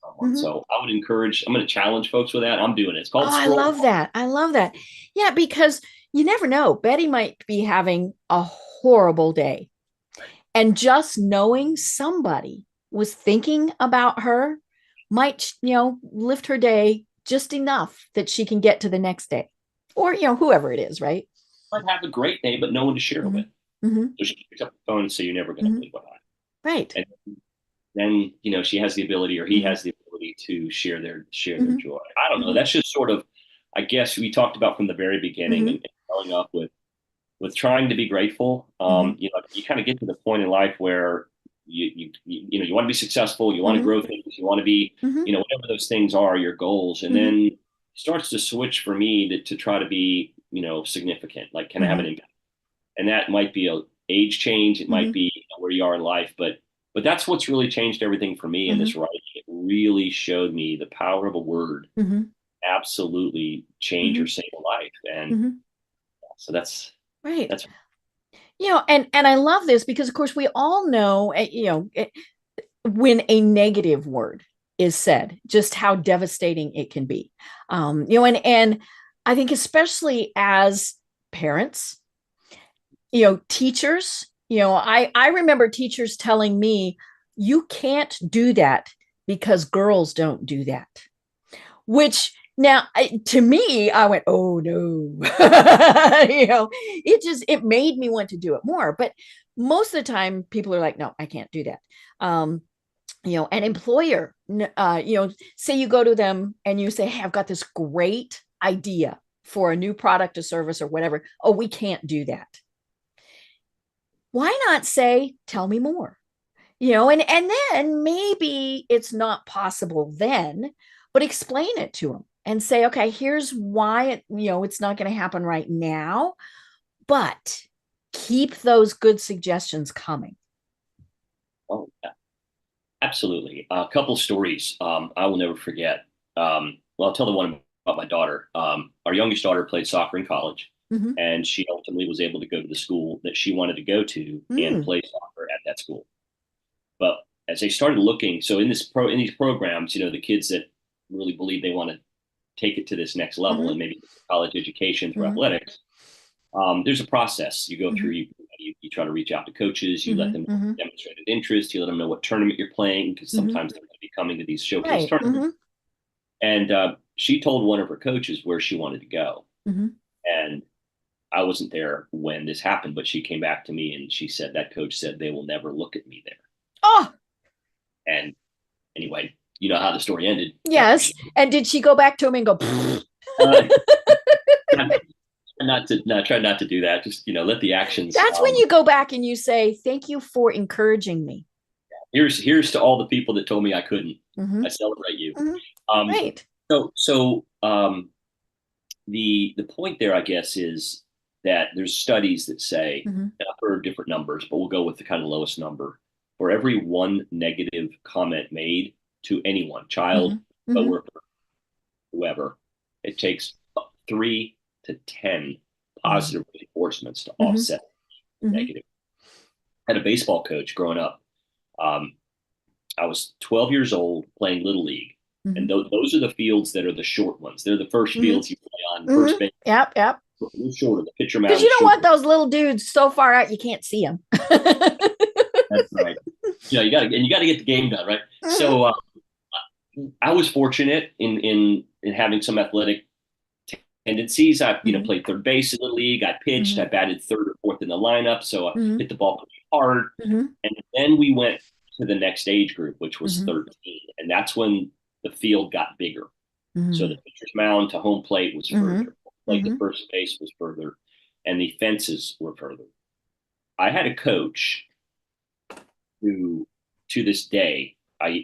[SPEAKER 3] on someone.
[SPEAKER 2] Mhm.
[SPEAKER 3] So I would encourage, I'm going to challenge folks with that. I'm doing it. It's
[SPEAKER 2] Oh,
[SPEAKER 3] called
[SPEAKER 2] I
[SPEAKER 3] scroll
[SPEAKER 2] love
[SPEAKER 3] call.
[SPEAKER 2] that. I love that. Yeah, because you never know. Betty might be having a horrible day. And just knowing somebody was thinking about her might, lift her day just enough that she can get to the next day. Or, whoever it is, right?
[SPEAKER 3] Might have a great day, but no one to share it with.
[SPEAKER 2] Hmm. Hmm.
[SPEAKER 3] So she picks up the phone and say, you're never going to
[SPEAKER 2] Hmm.
[SPEAKER 3] believe what happened.
[SPEAKER 2] Right.
[SPEAKER 3] And then, she has the ability, or he
[SPEAKER 2] Hmm.
[SPEAKER 3] has the ability to share their
[SPEAKER 2] Hmm.
[SPEAKER 3] joy. I don't know.
[SPEAKER 2] Hmm.
[SPEAKER 3] That's just sort of, I guess we talked about from the very beginning,
[SPEAKER 2] Hmm.
[SPEAKER 3] and growing up with trying to be grateful.
[SPEAKER 2] Hmm.
[SPEAKER 3] You kind of get to the point in life where you want to be successful, you want to
[SPEAKER 2] Hmm.
[SPEAKER 3] grow things, you want to be,
[SPEAKER 2] Hmm.
[SPEAKER 3] whatever those things are, your goals, and
[SPEAKER 2] Hmm.
[SPEAKER 3] then it starts to switch for me to try to be, significant. Like, can I have an
[SPEAKER 2] Hmm.
[SPEAKER 3] impact? And that might be a age change, it might
[SPEAKER 2] Hmm.
[SPEAKER 3] be where you are in life, but that's what's really changed everything for me in
[SPEAKER 2] Hmm.
[SPEAKER 3] this writing. It really showed me the power of a word
[SPEAKER 2] Hmm.
[SPEAKER 3] absolutely change or
[SPEAKER 2] Hmm.
[SPEAKER 3] save a life, and
[SPEAKER 2] Hmm.
[SPEAKER 3] so that's
[SPEAKER 2] Right.
[SPEAKER 3] that's
[SPEAKER 2] And I love this because, of course, we all know, when a negative word is said, just how devastating it can be. And I think especially as parents, teachers, I remember teachers telling me, you can't do that because girls don't do that. Which now, to me, I went, oh no. It made me want to do it more. But most of the time, people are like, no, I can't do that. An employer, say you go to them and you say, hey, I've got this great idea for a new product or service or whatever. Oh, we can't do that. Why not say, tell me more? And then maybe it's not possible then, but explain it to them and say, okay, here's why it's not going to happen right now, but keep those good suggestions coming.
[SPEAKER 3] oh, absolutely. A couple stories I will never forget. Well, I'll tell the one about my daughter. Our youngest daughter played soccer in college,
[SPEAKER 2] Mm-hmm.
[SPEAKER 3] and she ultimately was able to go to the school that she wanted to go to and
[SPEAKER 2] Mm.
[SPEAKER 3] play soccer at that school. But as they started looking, so in these programs, the kids that really believe they want to take it to this next level
[SPEAKER 2] Mm-hmm.
[SPEAKER 3] and maybe college education through
[SPEAKER 2] Mm-hmm.
[SPEAKER 3] athletics, there's a process you go through.
[SPEAKER 2] Mm-hmm.
[SPEAKER 3] You try to reach out to coaches. You let them
[SPEAKER 2] Mm-hmm.
[SPEAKER 3] know demonstrated interest. You let them know what tournament you're playing, because
[SPEAKER 2] Mm-hmm.
[SPEAKER 3] sometimes they're going to be coming to these showcase
[SPEAKER 2] Right.
[SPEAKER 3] tournaments.
[SPEAKER 2] Mm-hmm.
[SPEAKER 3] And she told one of her coaches where she wanted to go.
[SPEAKER 2] Mm-hmm.
[SPEAKER 3] And I wasn't there when this happened, but she came back to me and she said that coach said they will never look at me there.
[SPEAKER 2] Oh,
[SPEAKER 3] And anyway, you know how the story ended after
[SPEAKER 2] yes. And did she go back to him and go,
[SPEAKER 3] uh, try not to do that. Just let the actions.
[SPEAKER 2] that's when you go back and you say, thank you for encouraging me.
[SPEAKER 3] Here's to all the people that told me I couldn't.
[SPEAKER 2] Mm-hmm.
[SPEAKER 3] I celebrate you.
[SPEAKER 2] Mm-hmm.
[SPEAKER 3] Um,
[SPEAKER 2] Right.
[SPEAKER 3] so the point there, I guess, is that there's studies that say,
[SPEAKER 2] Mm-hmm.
[SPEAKER 3] and I've heard different numbers, but we'll go with the kind of lowest number. For every one negative comment made to anyone, child,
[SPEAKER 2] Mm-hmm. Mm-hmm.
[SPEAKER 3] coworker, whoever, it takes 3 to 10
[SPEAKER 2] Mm-hmm.
[SPEAKER 3] positive reinforcements to
[SPEAKER 2] Mm-hmm.
[SPEAKER 3] offset the
[SPEAKER 2] Mm-hmm.
[SPEAKER 3] negative. I had a baseball coach growing up. Um, I was 12 years old playing Little League.
[SPEAKER 2] Mm-hmm.
[SPEAKER 3] And those are the fields that are the short ones. They're the first
[SPEAKER 2] Mm-hmm.
[SPEAKER 3] fields you play on,
[SPEAKER 2] Mm-hmm.
[SPEAKER 3] first base.
[SPEAKER 2] Yep. Yep.
[SPEAKER 3] They're shorter. The pitcher
[SPEAKER 2] Because
[SPEAKER 3] mound
[SPEAKER 2] you
[SPEAKER 3] is
[SPEAKER 2] don't want
[SPEAKER 3] shorter.
[SPEAKER 2] those little dudes so far out you can't see them.
[SPEAKER 3] That's right. You got to get the game done, right?
[SPEAKER 2] Mm-hmm.
[SPEAKER 3] So I was fortunate in having some athletic tendencies. I, played third base in the league. I pitched. I batted third or fourth in the lineup, so I hit the ball pretty hard. And then we went to the next age group, which was 13, and that's when the field got bigger. So the pitcher's mound to home plate was further. Plate to first base was further, and the fences were further. I had a coach who, to this day, I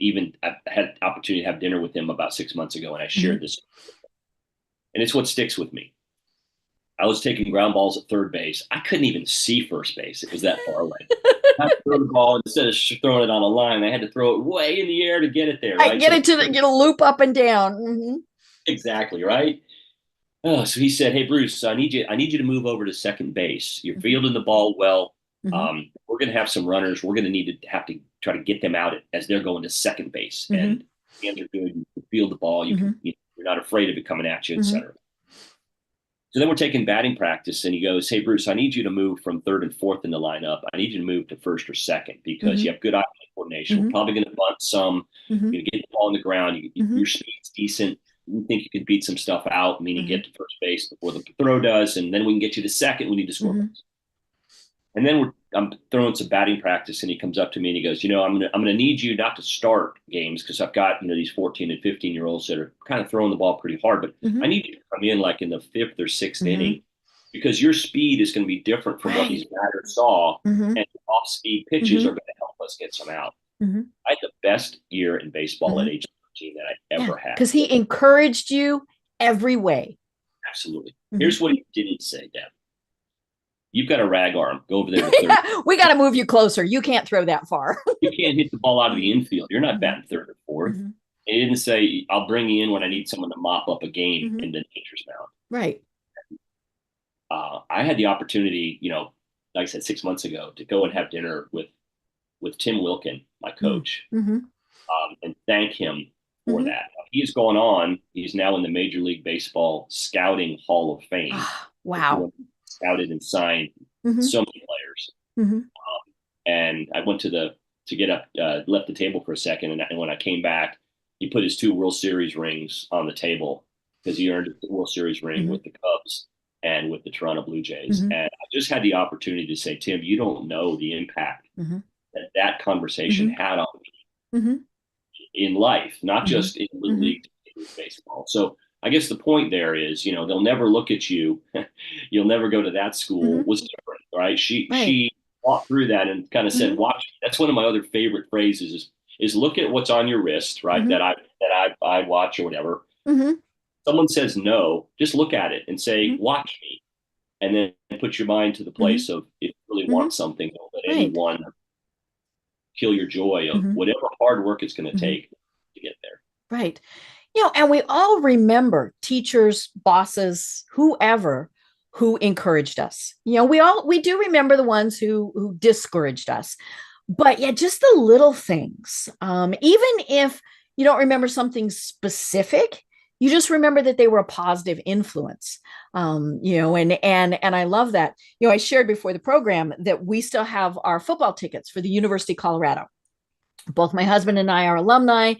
[SPEAKER 3] had the opportunity to have dinner with him about 6 months ago, and I shared this. And it's what sticks with me. I was taking ground balls at third base. I couldn't even see first base. It was that far away. I had to throw the ball instead of throwing it on a line. I had to throw it way in the air to get it there. Right?
[SPEAKER 2] Get a loop up and down.
[SPEAKER 3] Exactly, right? Oh, so he said, "Hey, Bruce, I need you to move over to second base. You're fielding the ball well. We're going to have some runners. We're going to need to have to try to get them out as they're going to second base. And hands are good. You can field the ball. You're not afraid of it coming at you, et cetera." So then we're taking batting practice, and he goes, "Hey, Bruce, I need you to move from third and fourth in the lineup. I need you to move to first or second because you have good eye coordination. We're probably going to bunt some. You're going to get the ball on the ground. Your speed's decent. You think you can beat some stuff out, meaning get to first base before the throw does, and then we can get you to second. We need to score runs." And then I'm throwing some batting practice, and he comes up to me and he goes, "I'm gonna need you not to start games because I've got these 14 and 15-year-olds that are kind of throwing the ball pretty hard, but I need you to come in like in the fifth or sixth inning because your speed is going to be different from what these batters saw, and off-speed pitches are going to help us get some out." I had the best year in baseball at age 13 that I ever had
[SPEAKER 2] because he encouraged you every way.
[SPEAKER 3] Absolutely. Here's what he didn't say, Deb. "You've got a rag arm. Go over there to third.
[SPEAKER 2] We got to move you closer. You can't throw that far.
[SPEAKER 3] You can't hit the ball out of the infield. You're not batting third or fourth." And he didn't say, "I'll bring you in when I need someone to mop up a game in the nature's mound."
[SPEAKER 2] Right.
[SPEAKER 3] I had the opportunity, like I said, 6 months ago, to go and have dinner with Tim Wilkin, my coach, and thank him for that. He's gone on. He's now in the Major League Baseball Scouting Hall of Fame.
[SPEAKER 2] Wow.
[SPEAKER 3] Scouted and signed so many players. And I went left the table for a second. And when I came back, he put his 2 World Series rings on the table because he earned the World Series ring with the Cubs and with the Toronto Blue Jays. And I just had the opportunity to say, "Tim, you don't know the impact that conversation had on me in life, not just in Little League baseball." So I guess the point there is, they'll never look at you. You'll never go to that school. Was different, right? She walked through that and kind of said, "Watch." That's one of my other favorite phrases is look at what's on your wrist, right? That I watch or whatever. Someone says no, just look at it and say, "Watch me," and then put your mind to the place of if you really want something, don't let anyone kill your joy of whatever hard work it's going to take to get there.
[SPEAKER 2] Right. And we all remember teachers, bosses, whoever who encouraged us. We do remember the ones who discouraged us, but just the little things. Even if you don't remember something specific, you just remember that they were a positive influence. And I love that. I shared before the program that we still have our football tickets for the University of Colorado. Both my husband and I are alumni.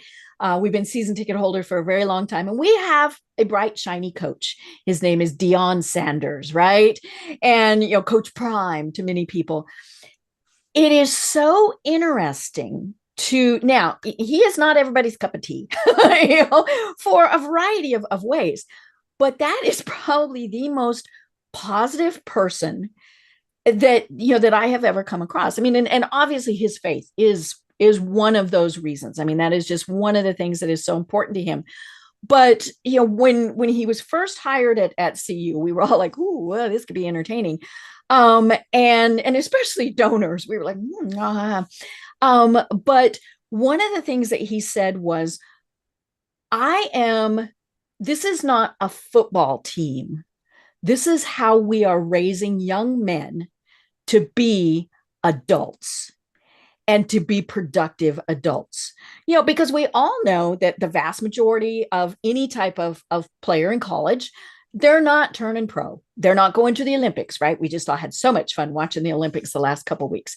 [SPEAKER 2] We've been season ticket holders for a very long time. And we have a bright, shiny coach. His name is Deion Sanders, right? And, Coach Prime to many people. It is so interesting now, he is not everybody's cup of tea, for a variety of ways. But that is probably the most positive person that, that I have ever come across. I mean, and obviously his faith is one of those reasons. I mean, that is just one of the things that is so important to him. But, when he was first hired at CU, we were all like, "Ooh, well, this could be entertaining." And especially donors, we were like, but one of the things that he said was, this is not a football team. This is how we are raising young men to be adults and to be productive adults, because we all know that the vast majority of any type of player in college, they're not turning pro. They're not going to the Olympics, right? We just all had so much fun watching the Olympics the last couple of weeks.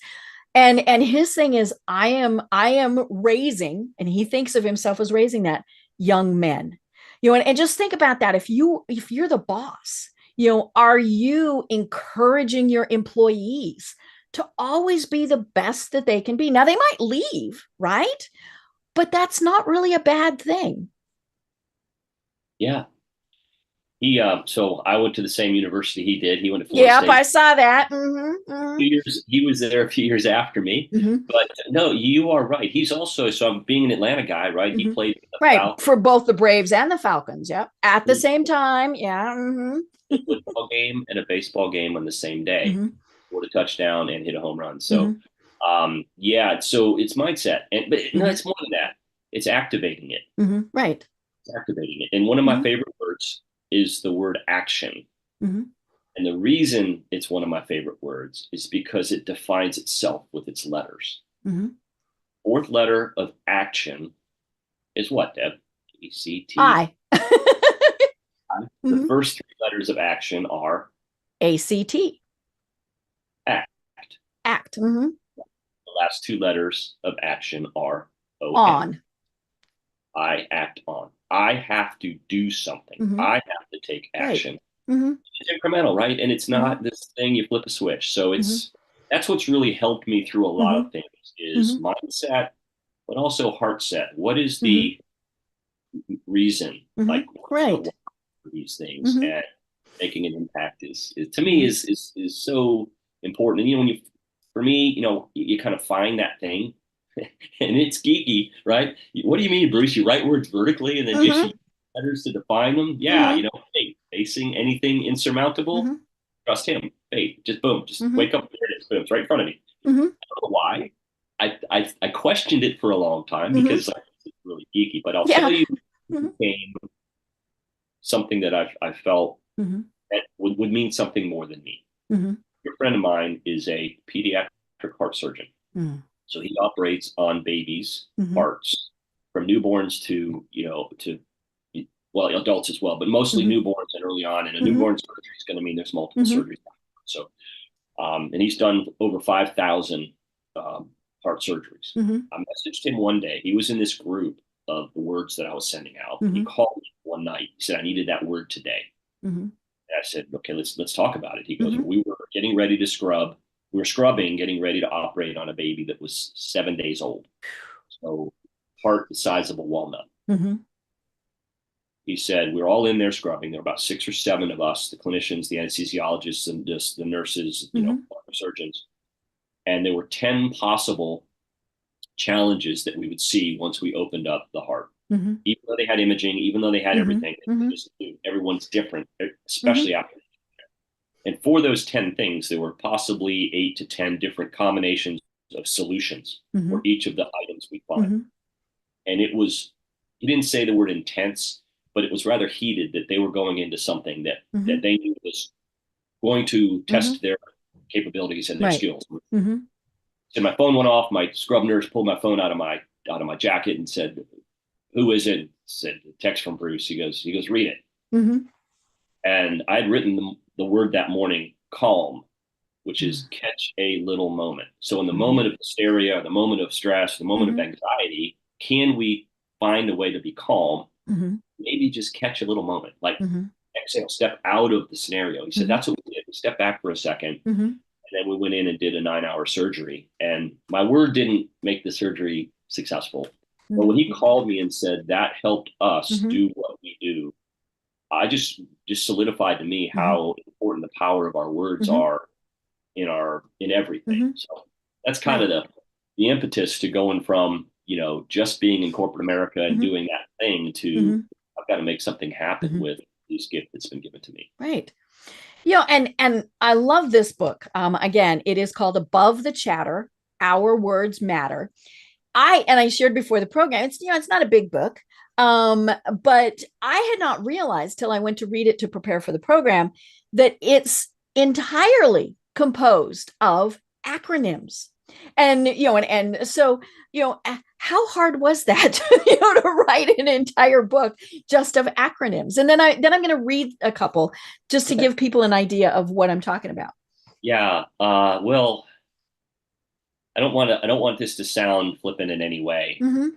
[SPEAKER 2] And his thing is, I am raising, and he thinks of himself as raising that young men. And just think about that. If you're the boss, are you encouraging your employees to always be the best that they can be? Now they might leave, right? But that's not really a bad thing.
[SPEAKER 3] Yeah. So I went to the same university he did. He went to Florida
[SPEAKER 2] Yep, I
[SPEAKER 3] State.
[SPEAKER 2] saw that. Mm-hmm,
[SPEAKER 3] He was there a few years after me.
[SPEAKER 2] mm-hmm,
[SPEAKER 3] But no, you are right. He's also, so I'm being an Atlanta guy, right? He
[SPEAKER 2] mm-hmm.
[SPEAKER 3] played in the
[SPEAKER 2] Right,
[SPEAKER 3] Falcons
[SPEAKER 2] for both the Braves and the Falcons. Yep, at the same time. Yeah. Mm-hmm,
[SPEAKER 3] a football game and a baseball game on the same day,
[SPEAKER 2] mm-hmm,
[SPEAKER 3] scored a touchdown and hit a home run.
[SPEAKER 2] mm-hmm,
[SPEAKER 3] So, yeah, so it's mindset. But no,
[SPEAKER 2] mm-hmm,
[SPEAKER 3] it's more than that. It's activating it.
[SPEAKER 2] mm-hmm. Right.
[SPEAKER 3] It's activating it. And one of my
[SPEAKER 2] Mm-hmm,
[SPEAKER 3] favorite words is the word action.
[SPEAKER 2] mm-hmm,
[SPEAKER 3] And the reason it's one of my favorite words is because it defines itself with its letters.
[SPEAKER 2] mm-hmm.
[SPEAKER 3] Fourth letter of action is what, Deb? ACT.
[SPEAKER 2] I.
[SPEAKER 3] The
[SPEAKER 2] Mm-hmm.
[SPEAKER 3] first three letters of action are
[SPEAKER 2] ACT.
[SPEAKER 3] act.
[SPEAKER 2] Act. Mm-hmm.
[SPEAKER 3] The last two letters of action are ON.
[SPEAKER 2] On.
[SPEAKER 3] I act on. I have to do something.
[SPEAKER 2] Mm-hmm.
[SPEAKER 3] I have to take action.
[SPEAKER 2] Right. Mm-hmm.
[SPEAKER 3] It's incremental, right? And it's not
[SPEAKER 2] Mm-hmm.
[SPEAKER 3] this thing you flip a switch. So
[SPEAKER 2] Mm-hmm.
[SPEAKER 3] that's what's really helped me through a lot
[SPEAKER 2] Mm-hmm.
[SPEAKER 3] of things is
[SPEAKER 2] Mm-hmm.
[SPEAKER 3] mindset, but also heart set. What is
[SPEAKER 2] Mm-hmm.
[SPEAKER 3] the reason,
[SPEAKER 2] Mm-hmm.
[SPEAKER 3] like
[SPEAKER 2] Right.
[SPEAKER 3] for these things,
[SPEAKER 2] Mm-hmm.
[SPEAKER 3] and making an impact is to me is so important. And when for me, you kind of find that thing, and it's geeky, right? What do you mean, Bruce? You write words vertically and then just
[SPEAKER 2] Mm-hmm.
[SPEAKER 3] use letters to define them? Yeah,
[SPEAKER 2] Mm-hmm.
[SPEAKER 3] hey, facing anything insurmountable,
[SPEAKER 2] Mm-hmm.
[SPEAKER 3] trust him. Faith, just boom, just
[SPEAKER 2] Mm-hmm.
[SPEAKER 3] wake up. There it is. Boom, it's right in front of me.
[SPEAKER 2] Mm-hmm.
[SPEAKER 3] I don't know why. I questioned it for a long time
[SPEAKER 2] Mm-hmm.
[SPEAKER 3] because it's really geeky. But I'll
[SPEAKER 2] Yeah.
[SPEAKER 3] tell you,
[SPEAKER 2] Mm-hmm.
[SPEAKER 3] it became something that I felt
[SPEAKER 2] Mm-hmm.
[SPEAKER 3] that would mean something more than me.
[SPEAKER 2] Mm-hmm.
[SPEAKER 3] A friend of mine is a pediatric heart surgeon.
[SPEAKER 2] Mm-hmm.
[SPEAKER 3] So he operates on babies'
[SPEAKER 2] Mm-hmm.
[SPEAKER 3] hearts from newborns to, well, adults as well, but mostly
[SPEAKER 2] Mm-hmm.
[SPEAKER 3] newborns and early on. And a
[SPEAKER 2] Mm-hmm.
[SPEAKER 3] newborn surgery is going to mean there's multiple
[SPEAKER 2] Mm-hmm.
[SPEAKER 3] surgeries. So, and he's done over 5,000 heart surgeries.
[SPEAKER 2] Mm-hmm.
[SPEAKER 3] I messaged him one day. He was in this group of the words that I was sending out.
[SPEAKER 2] Mm-hmm.
[SPEAKER 3] He called me one night. He said, I needed that word today.
[SPEAKER 2] Mm-hmm.
[SPEAKER 3] And I said, okay, let's talk about it. He goes,
[SPEAKER 2] Mm-hmm.
[SPEAKER 3] we were getting ready to scrub. We were scrubbing, getting ready to operate on a baby that was 7 days old. So heart the size of a walnut.
[SPEAKER 2] Mm-hmm.
[SPEAKER 3] He said, we're all in there scrubbing. There were about 6 or 7 of us, the clinicians, the anesthesiologists, and just the nurses,
[SPEAKER 2] Mm-hmm.
[SPEAKER 3] surgeons. And there were 10 possible challenges that we would see once we opened up the heart.
[SPEAKER 2] Mm-hmm.
[SPEAKER 3] Even though they had imaging, even though they had
[SPEAKER 2] Mm-hmm.
[SPEAKER 3] everything,
[SPEAKER 2] Mm-hmm.
[SPEAKER 3] everyone's different, especially
[SPEAKER 2] Mm-hmm.
[SPEAKER 3] after. And for those 10 things, there were possibly 8 to 10 different combinations of solutions
[SPEAKER 2] Mm-hmm.
[SPEAKER 3] for each of the items we find.
[SPEAKER 2] Mm-hmm.
[SPEAKER 3] And he didn't say the word intense, but it was rather heated that they were going into something that they knew was going to test their capabilities and their
[SPEAKER 2] Right.
[SPEAKER 3] skills.
[SPEAKER 2] Mm-hmm.
[SPEAKER 3] So my phone went off. My scrub nurse pulled my phone out of my jacket and said, "Who is it?" Said text from Bruce. He goes, "Read it."
[SPEAKER 2] Mm-hmm.
[SPEAKER 3] And I'd written the word that morning, calm, which is catch a little moment. So in the moment of hysteria, the moment of stress, the moment of anxiety, can we find a way to be calm?
[SPEAKER 2] Mm-hmm.
[SPEAKER 3] Maybe just catch a little moment, like
[SPEAKER 2] Mm-hmm.
[SPEAKER 3] exhale, step out of the scenario. He said, that's what we did. We stepped back for a second.
[SPEAKER 2] Mm-hmm.
[SPEAKER 3] And then we went in and did a 9-hour surgery. And my word didn't make the surgery successful.
[SPEAKER 2] Mm-hmm.
[SPEAKER 3] But when he called me and said that helped us
[SPEAKER 2] Mm-hmm.
[SPEAKER 3] do what we do, I just solidified to me how important the power of our words are in everything.
[SPEAKER 2] Mm-hmm.
[SPEAKER 3] So that's kind of the impetus to going from, just being in corporate America and doing that thing to I've got to make something happen with this gift that's been given to me.
[SPEAKER 2] Right. And I love this book. Again, it is called Above the Chatter, Our Words Matter. I shared before the program, it's not a big book. But I had not realized till I went to read it to prepare for the program that it's entirely composed of acronyms. And, and so, how hard was that, to write an entire book just of acronyms? And then I'm going to read a couple just to give people an idea of what I'm talking about.
[SPEAKER 3] Yeah. Well, I don't want this to sound flippant in any way.
[SPEAKER 2] Mm-hmm.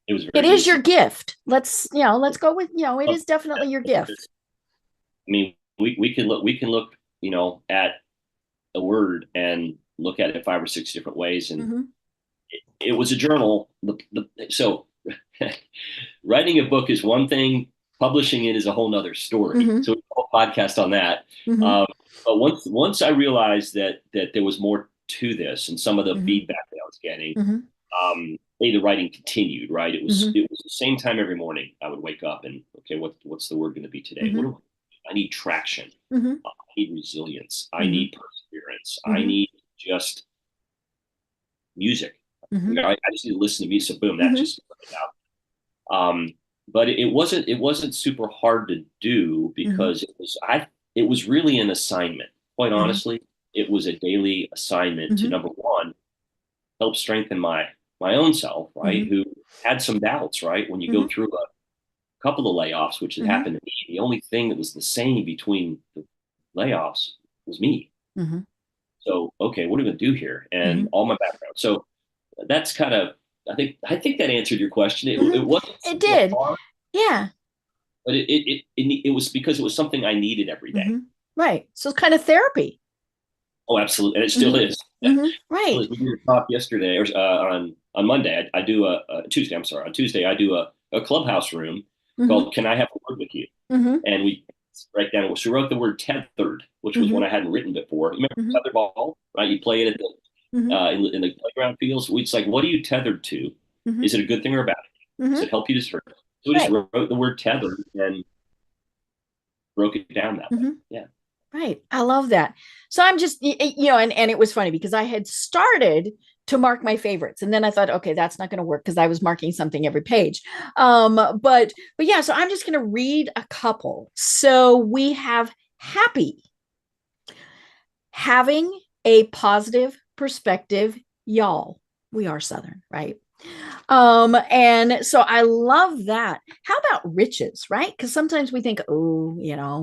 [SPEAKER 3] It was
[SPEAKER 2] It
[SPEAKER 3] very
[SPEAKER 2] is
[SPEAKER 3] easy.
[SPEAKER 2] your gift. Let's go with, it is definitely your gift.
[SPEAKER 3] I mean, we can look, at a word and look at it 5 or 6 different ways. And
[SPEAKER 2] Mm-hmm.
[SPEAKER 3] it was a journal. So writing a book is one thing, publishing it is a whole nother story.
[SPEAKER 2] Mm-hmm.
[SPEAKER 3] So we have a whole podcast on that.
[SPEAKER 2] Mm-hmm.
[SPEAKER 3] But once I realized that there was more to this, and some of the
[SPEAKER 2] Mm-hmm.
[SPEAKER 3] feedback that I was getting,
[SPEAKER 2] Mm-hmm.
[SPEAKER 3] the writing continued. Right, it was
[SPEAKER 2] Mm-hmm.
[SPEAKER 3] it was the same time every morning. I would wake up and, okay, what's the word going to be today?
[SPEAKER 2] Mm-hmm.
[SPEAKER 3] I need traction.
[SPEAKER 2] Mm-hmm.
[SPEAKER 3] I need resilience. I
[SPEAKER 2] Mm-hmm.
[SPEAKER 3] need perseverance. I
[SPEAKER 2] Mm-hmm.
[SPEAKER 3] need just music.
[SPEAKER 2] Mm-hmm.
[SPEAKER 3] I just need to listen to music. So boom, that
[SPEAKER 2] Mm-hmm.
[SPEAKER 3] just out. But it wasn't super hard to do,
[SPEAKER 2] Mm-hmm.
[SPEAKER 3] because it was really an assignment. Quite
[SPEAKER 2] Mm-hmm.
[SPEAKER 3] honestly, it was a daily assignment to,
[SPEAKER 2] Mm-hmm.
[SPEAKER 3] number one, help strengthen my own self, right?
[SPEAKER 2] Mm-hmm.
[SPEAKER 3] Who had some doubts, right? When you
[SPEAKER 2] Mm-hmm.
[SPEAKER 3] go through a couple of layoffs, which had
[SPEAKER 2] Mm-hmm.
[SPEAKER 3] happened to me, the only thing that was the same between the layoffs was me.
[SPEAKER 2] Mm-hmm.
[SPEAKER 3] So, okay, what are we going to do here?
[SPEAKER 2] Mm-hmm.
[SPEAKER 3] And all my background. So that's kind of, I think that answered your question. It,
[SPEAKER 2] Mm-hmm.
[SPEAKER 3] it wasn't
[SPEAKER 2] It
[SPEAKER 3] super
[SPEAKER 2] did.
[SPEAKER 3] hard,
[SPEAKER 2] Yeah.
[SPEAKER 3] but it was because it was something I needed every day.
[SPEAKER 2] Mm-hmm. Right. So it's kind of therapy.
[SPEAKER 3] Oh, absolutely, and it still
[SPEAKER 2] Mm-hmm.
[SPEAKER 3] is.
[SPEAKER 2] Mm-hmm.
[SPEAKER 3] Still
[SPEAKER 2] Right.
[SPEAKER 3] is. We did a talk yesterday, or on Monday. I do a Tuesday. I'm sorry, on Tuesday I do a clubhouse room
[SPEAKER 2] Mm-hmm.
[SPEAKER 3] called "Can I Have a Word with You?"
[SPEAKER 2] Mm-hmm.
[SPEAKER 3] And we write down. She wrote the word tethered, which was
[SPEAKER 2] Mm-hmm.
[SPEAKER 3] one I hadn't written before. You remember
[SPEAKER 2] Mm-hmm.
[SPEAKER 3] tetherball, right? You play it at the
[SPEAKER 2] Mm-hmm.
[SPEAKER 3] in the playground fields. It's like, what are you tethered to?
[SPEAKER 2] Mm-hmm.
[SPEAKER 3] Is it a good thing or a bad thing? Does
[SPEAKER 2] Mm-hmm.
[SPEAKER 3] it help you to serve? So we just
[SPEAKER 2] Right.
[SPEAKER 3] wrote the word tethered and broke it down that way.
[SPEAKER 2] Mm-hmm.
[SPEAKER 3] Yeah.
[SPEAKER 2] Right. I love that. So I'm just, and it was funny because I had started to mark my favorites. And then I thought, okay, that's not going to work because I was marking something every page. But yeah, so I'm just going to read a couple. So we have happy, having a positive perspective, y'all. We are Southern, right? And so I love that. How about riches, right? Because sometimes we think, oh,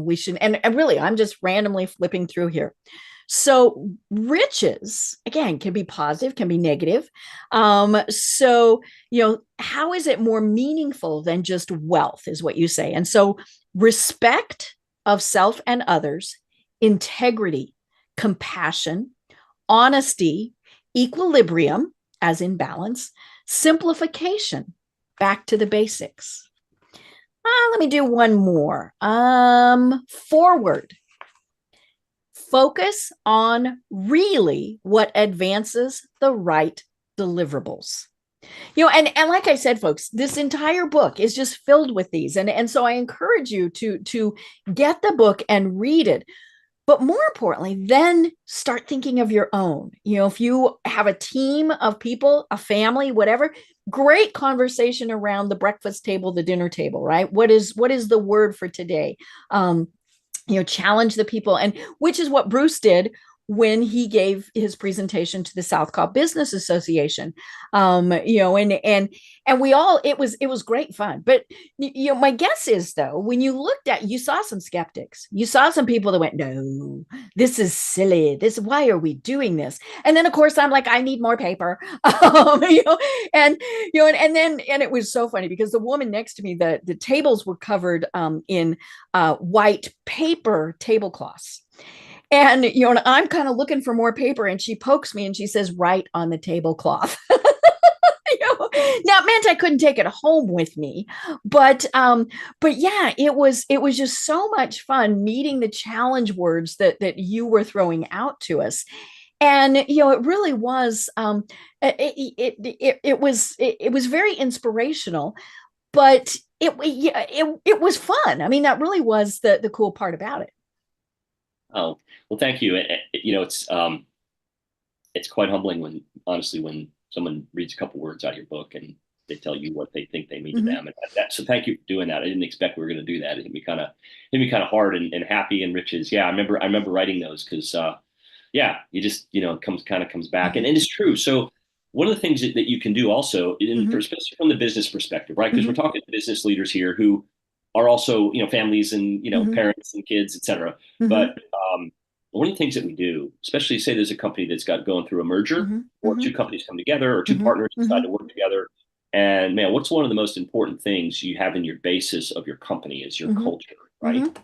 [SPEAKER 2] we should, and really, I'm just randomly flipping through here. So riches, again, can be positive, can be negative. So, how is it more meaningful than just wealth, is what you say. And so respect of self and others, integrity, compassion, honesty, equilibrium, as in balance, simplification, back to the basics. Let me do one more. Forward. Focus on really what advances the right deliverables. And like I said, folks, this entire book is just filled with these. And so I encourage you to get the book and read it. But more importantly, then start thinking of your own. If you have a team of people, a family, whatever, great conversation around the breakfast table, the dinner table, right? What is the word for today? Challenge the people, and which is what Bruce did when he gave his presentation to the Southpaw Business Association. And we all, it was great fun. But my guess is, though, when you saw some skeptics, you saw some people that went, no, this is silly. Why are we doing this? And then of course I'm like, I need more paper. And it was so funny because the woman next to me, the tables were covered in white paper tablecloths. And I'm kind of looking for more paper, and she pokes me and she says, "Write on the tablecloth." Now it meant I couldn't take it home with me, but yeah, it was just so much fun meeting the challenge words that you were throwing out to us. And it really was it was very inspirational, but it was fun. I mean, that really was the cool part about it.
[SPEAKER 3] Oh, well, thank you. It's quite humbling when someone reads a couple words out of your book and they tell you what they think they mean to them. And so thank you for doing that. I didn't expect we were going to do that. It hit me kind of hard, and happy and riches. Yeah, I remember writing those because yeah, you just it comes back, and it's true. So one of the things that you can do also, especially from the business perspective, right? Because we're talking to business leaders here who are also families and parents and kids, etc. But one of the things that we do, especially say there's a company that's got going through a merger, or two companies come together, or two partners decide to work together. And man, what's one of the most important things you have in your basis of your company is your culture, right?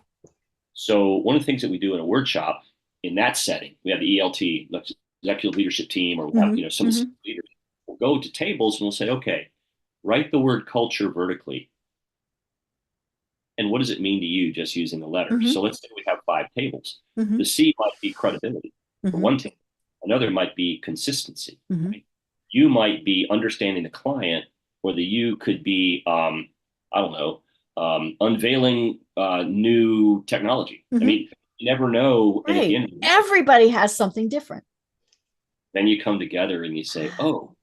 [SPEAKER 3] So one of the things that we do in a workshop in that setting, we have the ELT, executive leadership team, or we have, some leaders. We'll go to tables and we'll say, okay, write the word culture vertically. And what does it mean to you just using the letters? So let's say we have 5 tables. The C might be credibility for one table. Another might be consistency. Right? You might be understanding the client, or the U could be, I don't know, unveiling new technology. I mean, you never know.
[SPEAKER 2] Right.
[SPEAKER 3] And at the end of the day,
[SPEAKER 2] everybody has something different.
[SPEAKER 3] then you come together and you say, oh,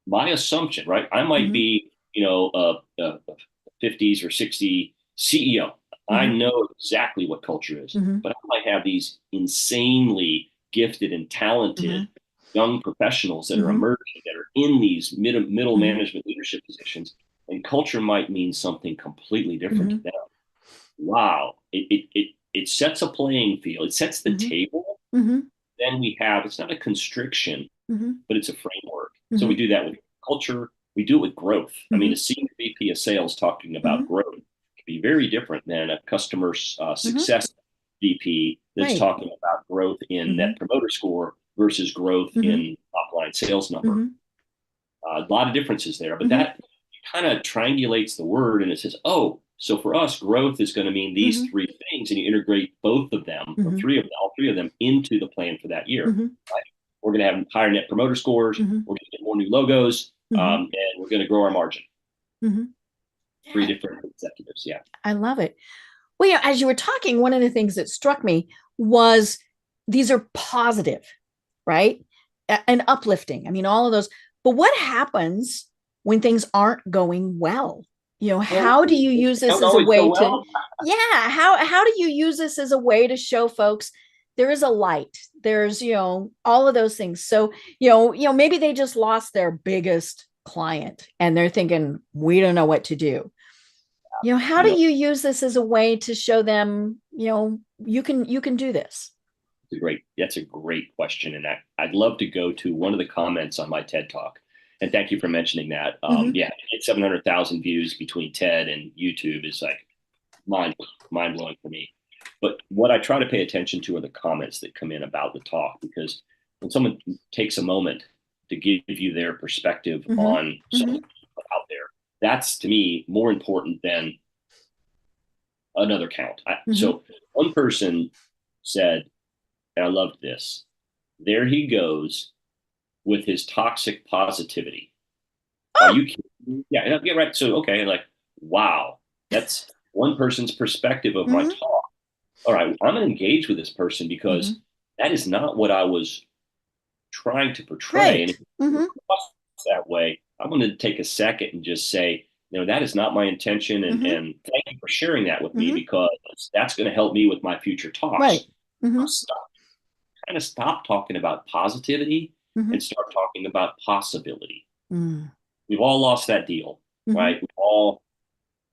[SPEAKER 3] my assumption, right? I might be, a 50s or 60 CEO. I know exactly what culture is, but I might have these insanely gifted and talented young professionals that are emerging, that are in these middle management leadership positions, and culture might mean something completely different to them. Wow. It sets a playing field. It sets the table. Then we have, it's not a constriction, but it's a framework. So we do that with culture. We do it with growth. I mean, a senior VP of sales talking about growth can be very different than a customer success VP that's talking about growth in net promoter score versus growth in top line sales number. A lot of differences there, but that kind of triangulates the word, and it says, oh, so for us, growth is going to mean these 3 things, and you integrate both of them, or all three of them, into the plan for that year. Right? We're going to have higher net promoter scores. We're going to get more new logos, and we're going to grow our margin. 3 different executives. Yeah,
[SPEAKER 2] I love it. Well, as you were talking, one of the things that struck me was these are positive, right? And uplifting. I mean, all of those. But what happens when things aren't going well? How do you use this as a way to, how do you use this as a way to show folks there is a light? There's, all of those things. So, maybe they just lost their biggest client and they're thinking, we don't know what to do. How do you use this as a way to show them, you can do this?
[SPEAKER 3] That's a great question. And I'd love to go to one of the comments on my TED Talk. And thank you for mentioning that. Yeah, it's 700,000 views between TED and YouTube is like mind blowing for me. But what I try to pay attention to are the comments that come in about the talk, because when someone takes a moment to give you their perspective on something out there, that's to me more important than another count. So one person said, and I loved this, there he goes with his toxic positivity. Are you kidding? Yeah, right. So, okay, like, wow, that's one person's perspective of my talk. All right, I'm going to engage with this person because that is not what I was trying to portray. And if it's that way, I'm going to take a second and just say, that is not my intention. And thank you for sharing that with me, because that's going to help me with my future talks.
[SPEAKER 2] Right.
[SPEAKER 3] Stop talking about positivity and start talking about possibility. We've all lost that deal, right? We've all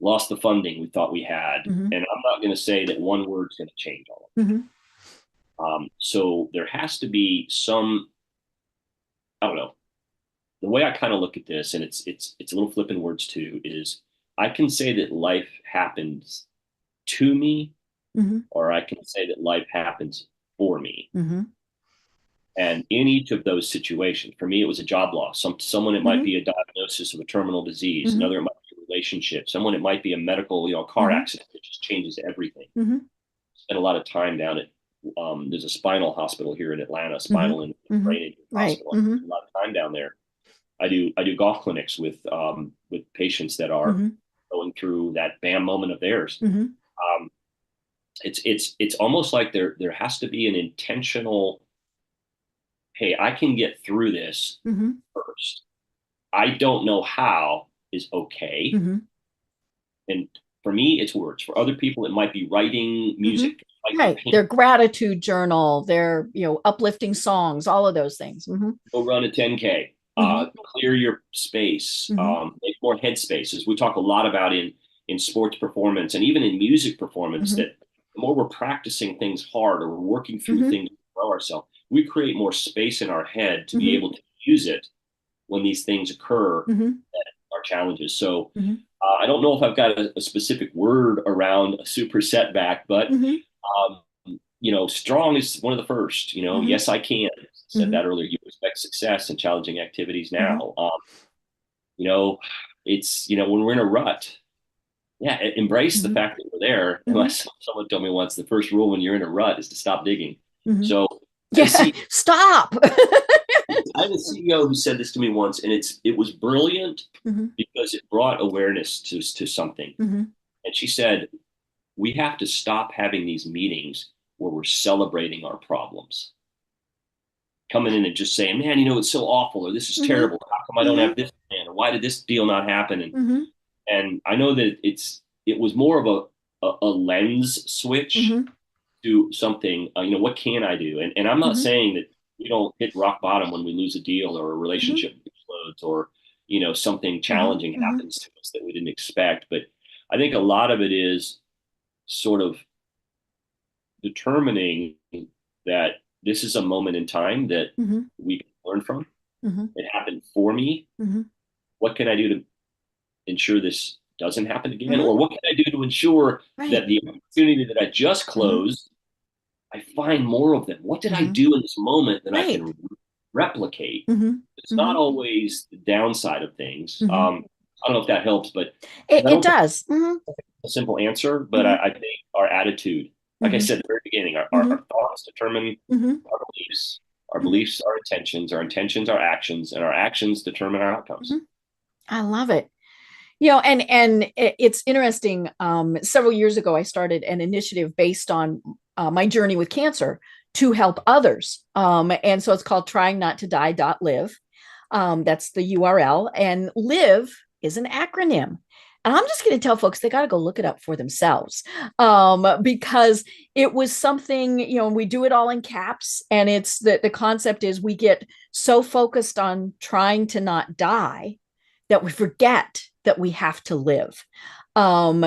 [SPEAKER 3] lost the funding we thought we had. And I'm not going to say that one word's going to change all of it. So there has to be some, I don't know, the way I kind of look at this, and it's a little flippant words too, is I can say that life happens to me, or I can say that life happens for me. And in each of those situations, for me, it was a job loss. Someone, it might be a diagnosis of a terminal disease. Another, it might be a relationship. Someone, it might be a medical, car accident that just changes everything. Spent a lot of time down at, there's a spinal hospital here in Atlanta, spinal and brain hospital. A lot of time down there. I do golf clinics with patients that are going through that BAM moment of theirs. It's almost like there has to be an intentional, hey, I can get through this first. I don't know how is okay. And for me, it's words. For other people, it might be writing music.
[SPEAKER 2] Right. Their gratitude journal, their, uplifting songs, all of those things.
[SPEAKER 3] Go run a 10K, clear your space, make more head spaces. We talk a lot about in sports performance and even in music performance that the more we're practicing things hard, or we're working through things grow ourselves. We create more space in our head to
[SPEAKER 2] Mm-hmm.
[SPEAKER 3] be able to use it when these things occur
[SPEAKER 2] Mm-hmm.
[SPEAKER 3] that are challenges. So
[SPEAKER 2] Mm-hmm.
[SPEAKER 3] I don't know if I've got a specific word around a super setback, but
[SPEAKER 2] Mm-hmm.
[SPEAKER 3] strong is one of the first.
[SPEAKER 2] Mm-hmm.
[SPEAKER 3] Yes, I can. I said
[SPEAKER 2] Mm-hmm.
[SPEAKER 3] that earlier. You expect success in challenging activities
[SPEAKER 2] Mm-hmm.
[SPEAKER 3] now. It's when we're in a rut. Yeah, embrace the
[SPEAKER 2] Mm-hmm.
[SPEAKER 3] fact that we're there.
[SPEAKER 2] Mm-hmm.
[SPEAKER 3] Someone told me once the first rule when you're in a rut is to stop digging.
[SPEAKER 2] Mm-hmm.
[SPEAKER 3] So I
[SPEAKER 2] Yeah,
[SPEAKER 3] see
[SPEAKER 2] stop.
[SPEAKER 3] I have a CEO who said this to me once, and it was brilliant
[SPEAKER 2] Mm-hmm.
[SPEAKER 3] because it brought awareness to something.
[SPEAKER 2] Mm-hmm.
[SPEAKER 3] And she said, we have to stop having these meetings where we're celebrating our problems. Coming in and just saying, man, it's so awful, or this is
[SPEAKER 2] Mm-hmm.
[SPEAKER 3] terrible. How come I don't
[SPEAKER 2] Mm-hmm.
[SPEAKER 3] have this plan? Or why did this deal not happen?
[SPEAKER 2] Mm-hmm.
[SPEAKER 3] And I know that it was more of a lens switch
[SPEAKER 2] Mm-hmm.
[SPEAKER 3] to something, what can I do? And I'm not
[SPEAKER 2] Mm-hmm.
[SPEAKER 3] saying that we don't hit rock bottom when we lose a deal or a
[SPEAKER 2] Mm-hmm.
[SPEAKER 3] relationship explodes or, something challenging
[SPEAKER 2] Mm-hmm.
[SPEAKER 3] happens to us that we didn't expect. But I think a lot of it is sort of determining that this is a moment in time that
[SPEAKER 2] Mm-hmm.
[SPEAKER 3] we can learn from.
[SPEAKER 2] Mm-hmm.
[SPEAKER 3] It happened for me.
[SPEAKER 2] Mm-hmm.
[SPEAKER 3] What can I do to ensure this doesn't happen again?
[SPEAKER 2] Mm-hmm.
[SPEAKER 3] Or what can I do to ensure
[SPEAKER 2] Right.
[SPEAKER 3] that the opportunity that I just
[SPEAKER 2] Mm-hmm.
[SPEAKER 3] closed, I find more of them? What did I
[SPEAKER 2] Mm-hmm.
[SPEAKER 3] do in this moment that I
[SPEAKER 2] Right.
[SPEAKER 3] can replicate?
[SPEAKER 2] Mm-hmm.
[SPEAKER 3] It's not always the downside of things.
[SPEAKER 2] Mm-hmm.
[SPEAKER 3] I don't know if that helps, but
[SPEAKER 2] It,
[SPEAKER 3] I
[SPEAKER 2] it
[SPEAKER 3] don't think
[SPEAKER 2] does. Mm-hmm.
[SPEAKER 3] it's a simple answer, but
[SPEAKER 2] Mm-hmm.
[SPEAKER 3] I think our attitude, like I
[SPEAKER 2] Mm-hmm.
[SPEAKER 3] said at the very beginning, our
[SPEAKER 2] Mm-hmm.
[SPEAKER 3] thoughts determine
[SPEAKER 2] Mm-hmm.
[SPEAKER 3] our
[SPEAKER 2] Mm-hmm.
[SPEAKER 3] beliefs, our intentions, our actions, and our actions determine our outcomes.
[SPEAKER 2] Mm-hmm. I love it. And it's interesting. Several years ago, I started an initiative based on my journey with cancer to help others. And so it's called Trying Not to Die.live. That's the URL. And live is an acronym. And I'm just going to tell folks they got to go look it up for themselves, because it was something, we do it all in caps. And it's the concept is we get so focused on trying to not die that we forget that we have to live. And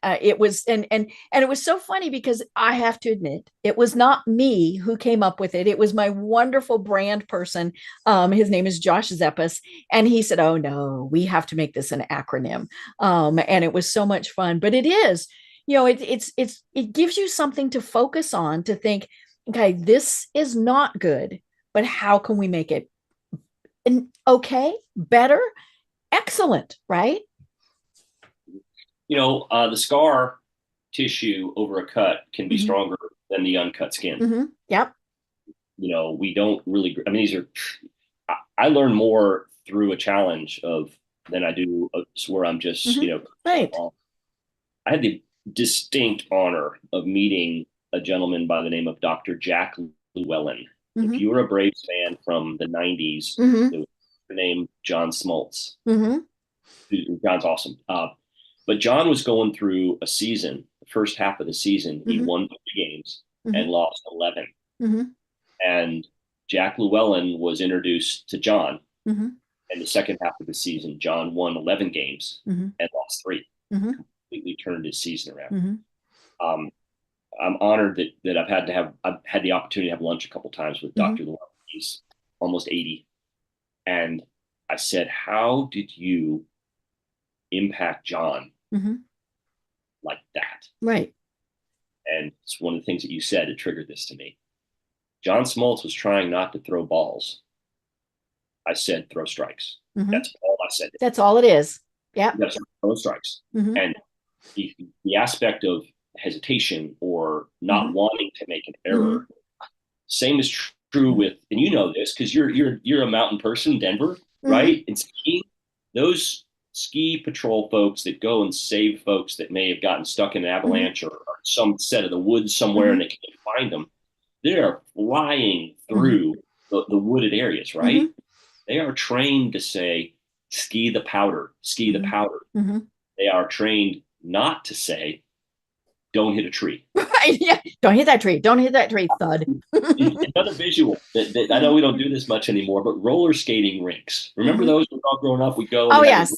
[SPEAKER 2] it was and it was so funny because I have to admit it was not me who came up with it. It was my wonderful brand person. His name is Josh Zeppes, and he said, "Oh no, we have to make this an acronym." And it was so much fun. But it is, it gives you something to focus on, to think, okay, this is not good, but how can we make it okay, better, excellent, right?
[SPEAKER 3] The scar tissue over a cut can be
[SPEAKER 2] Mm-hmm.
[SPEAKER 3] stronger than the uncut skin.
[SPEAKER 2] Mm-hmm. Yep.
[SPEAKER 3] We don't really, I learn more through a challenge than I do where I'm just,
[SPEAKER 2] Mm-hmm. Right.
[SPEAKER 3] I had the distinct honor of meeting a gentleman by the name of Dr. Jack Llewellyn.
[SPEAKER 2] Mm-hmm.
[SPEAKER 3] If you were a Braves fan from the 90s,
[SPEAKER 2] Mm-hmm.
[SPEAKER 3] there was a named John Smoltz.
[SPEAKER 2] Mm-hmm.
[SPEAKER 3] John's awesome. But John was going through a season, the first half of the season, he
[SPEAKER 2] Mm-hmm.
[SPEAKER 3] won 3 games
[SPEAKER 2] Mm-hmm.
[SPEAKER 3] and lost 11.
[SPEAKER 2] Mm-hmm.
[SPEAKER 3] And Jack Llewellyn was introduced to John.
[SPEAKER 2] Mm-hmm.
[SPEAKER 3] And the second half of the season, John won 11 games
[SPEAKER 2] Mm-hmm.
[SPEAKER 3] and lost 3.
[SPEAKER 2] Mm-hmm.
[SPEAKER 3] Completely turned his season around.
[SPEAKER 2] Mm-hmm.
[SPEAKER 3] I'm honored that I've had the opportunity to have lunch a couple times with
[SPEAKER 2] Mm-hmm.
[SPEAKER 3] Dr. Llewellyn. He's almost 80. And I said, how did you impact John
[SPEAKER 2] Mm-hmm.
[SPEAKER 3] like that?
[SPEAKER 2] Right.
[SPEAKER 3] And it's one of the things that you said that triggered this to me. John Smoltz was trying not to throw balls. I said, throw strikes.
[SPEAKER 2] Mm-hmm.
[SPEAKER 3] That's all I said.
[SPEAKER 2] That's all it is. Yeah.
[SPEAKER 3] Yes, throw strikes.
[SPEAKER 2] Mm-hmm.
[SPEAKER 3] And the aspect of hesitation or not
[SPEAKER 2] Mm-hmm.
[SPEAKER 3] wanting to make an error, same is true with, and you know this because you're a mountain person, Denver, right? And skiing, those ski patrol folks that go and save folks that may have gotten stuck in an avalanche or some set of the woods somewhere and they can't find them, they are flying through the wooded areas, right? They are trained to say, ski the powder, ski the powder. They are trained not to say, don't hit a tree.
[SPEAKER 2] Right. Yeah. Don't hit that tree. Don't hit that tree, thud.
[SPEAKER 3] Another visual that I know we don't do this much anymore, but roller skating rinks. Remember those when we were all growing up? We'd go and
[SPEAKER 2] yes.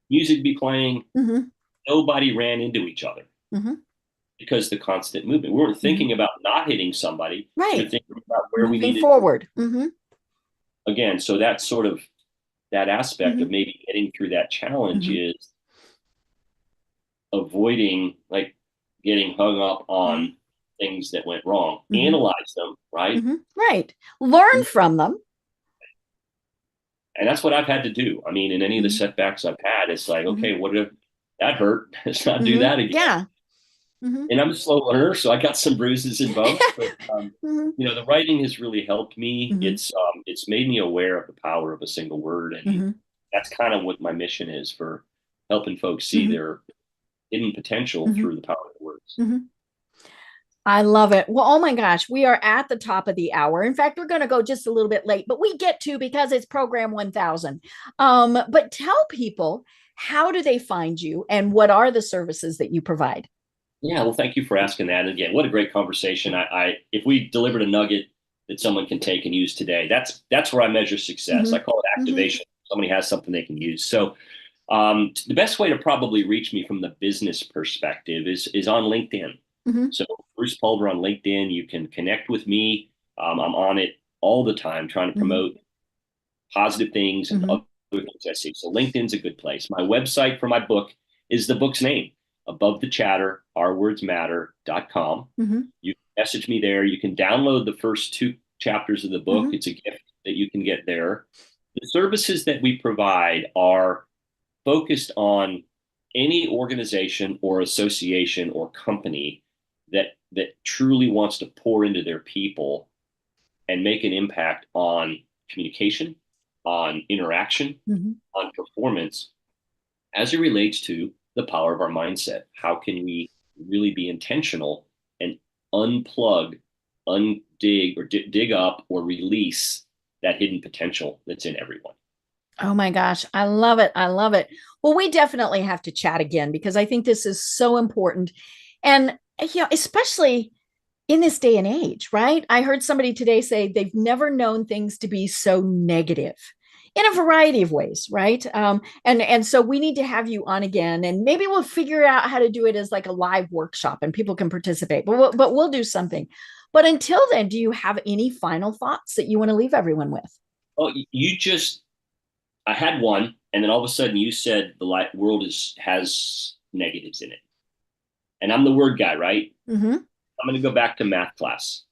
[SPEAKER 3] music be playing. Nobody ran into each other. because the constant movement. We weren't thinking about not hitting somebody.
[SPEAKER 2] Right.
[SPEAKER 3] We were thinking about where we
[SPEAKER 2] Moving
[SPEAKER 3] needed
[SPEAKER 2] forward.
[SPEAKER 3] again. So that's sort of that aspect of maybe getting through that challenge is avoiding like getting hung up on things that went wrong. Analyze them, right?
[SPEAKER 2] Right. Learn from them.
[SPEAKER 3] And that's what I've had to do. I mean, in any of the setbacks I've had, it's like, okay, what if that hurt? Let's not do that again.
[SPEAKER 2] Yeah.
[SPEAKER 3] And I'm a slow learner, so I got some bruises in both. But you know, the writing has really helped me. It's made me aware of the power of a single word, and that's kind of what my mission is for helping folks see their hidden potential through the power of the words.
[SPEAKER 2] I love it. Well, oh my gosh, we are at the top of the hour. In fact, we're going to go just a little bit late, but we get to because it's program 1000. But tell people, how do they find you and what are the services that you provide?
[SPEAKER 3] Yeah, well, thank you for asking that. And again, what a great conversation. If we delivered a nugget that someone can take and use today, that's where I measure success. I call it activation. Somebody has something they can use. So the best way to probably reach me from the business perspective is on LinkedIn. So Bruce Pulver on LinkedIn, you can connect with me. I'm on it all the time trying to promote positive things and other things I see. So LinkedIn's a good place. My website for my book is the book's name, Above the Chatter, ourwordsmatter.com. You can message me there. You can download the first 2 chapters of the book. It's a gift that you can get there. The services that we provide are focused on any organization or association or company that truly wants to pour into their people and make an impact on communication, on interaction, on performance as it relates to the power of our mindset. How can we really be intentional and unplug, undig, or dig up or release that hidden potential that's in everyone?
[SPEAKER 2] Oh my gosh, I love it. I love it. Well, we definitely have to chat again because I think this is so important. And, you know, especially in this day and age, right? I heard somebody today say they've never known things to be so negative in a variety of ways, right? And so we need to have you on again, and maybe we'll figure out how to do it as like a live workshop and people can participate, but we'll do something. But until then, do you have any final thoughts that you want to leave everyone with?
[SPEAKER 3] Oh, I had one, and then all of a sudden you said the world has negatives in it. And I'm the word guy, right? I'm going to go back to math class.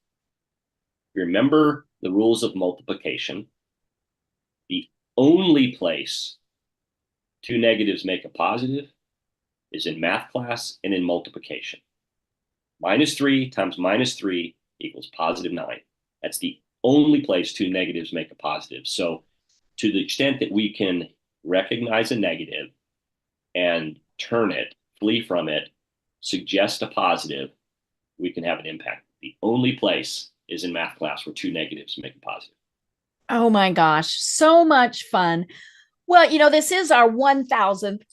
[SPEAKER 3] Remember the rules of multiplication. The only place 2 negatives make a positive is in math class and in multiplication. -3 times -3 equals +9. That's the only place 2 negatives make a positive. So to the extent that we can recognize a negative and turn it, flee from it, suggest a positive, we can have an impact. The only place is in math class where 2 negatives make a positive.
[SPEAKER 2] Oh my gosh, so much fun. Well, you know, this is our 1000th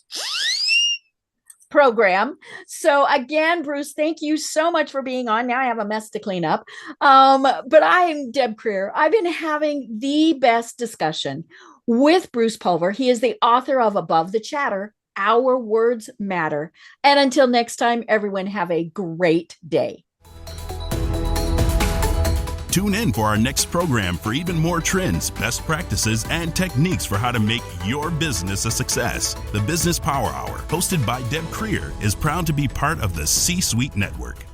[SPEAKER 2] program. So again, Bruce, thank you so much for being on. Now I have a mess to clean up. But I'm Deb Creer. I've been having the best discussion with Bruce Pulver. He is the author of Above the Chatter, Our Words Matter. And until next time, everyone have a great day.
[SPEAKER 1] Tune in for our next program for even more trends, best practices, and techniques for how to make your business a success. The Business Power Hour, hosted by Deb Creer, is proud to be part of the C-Suite Network.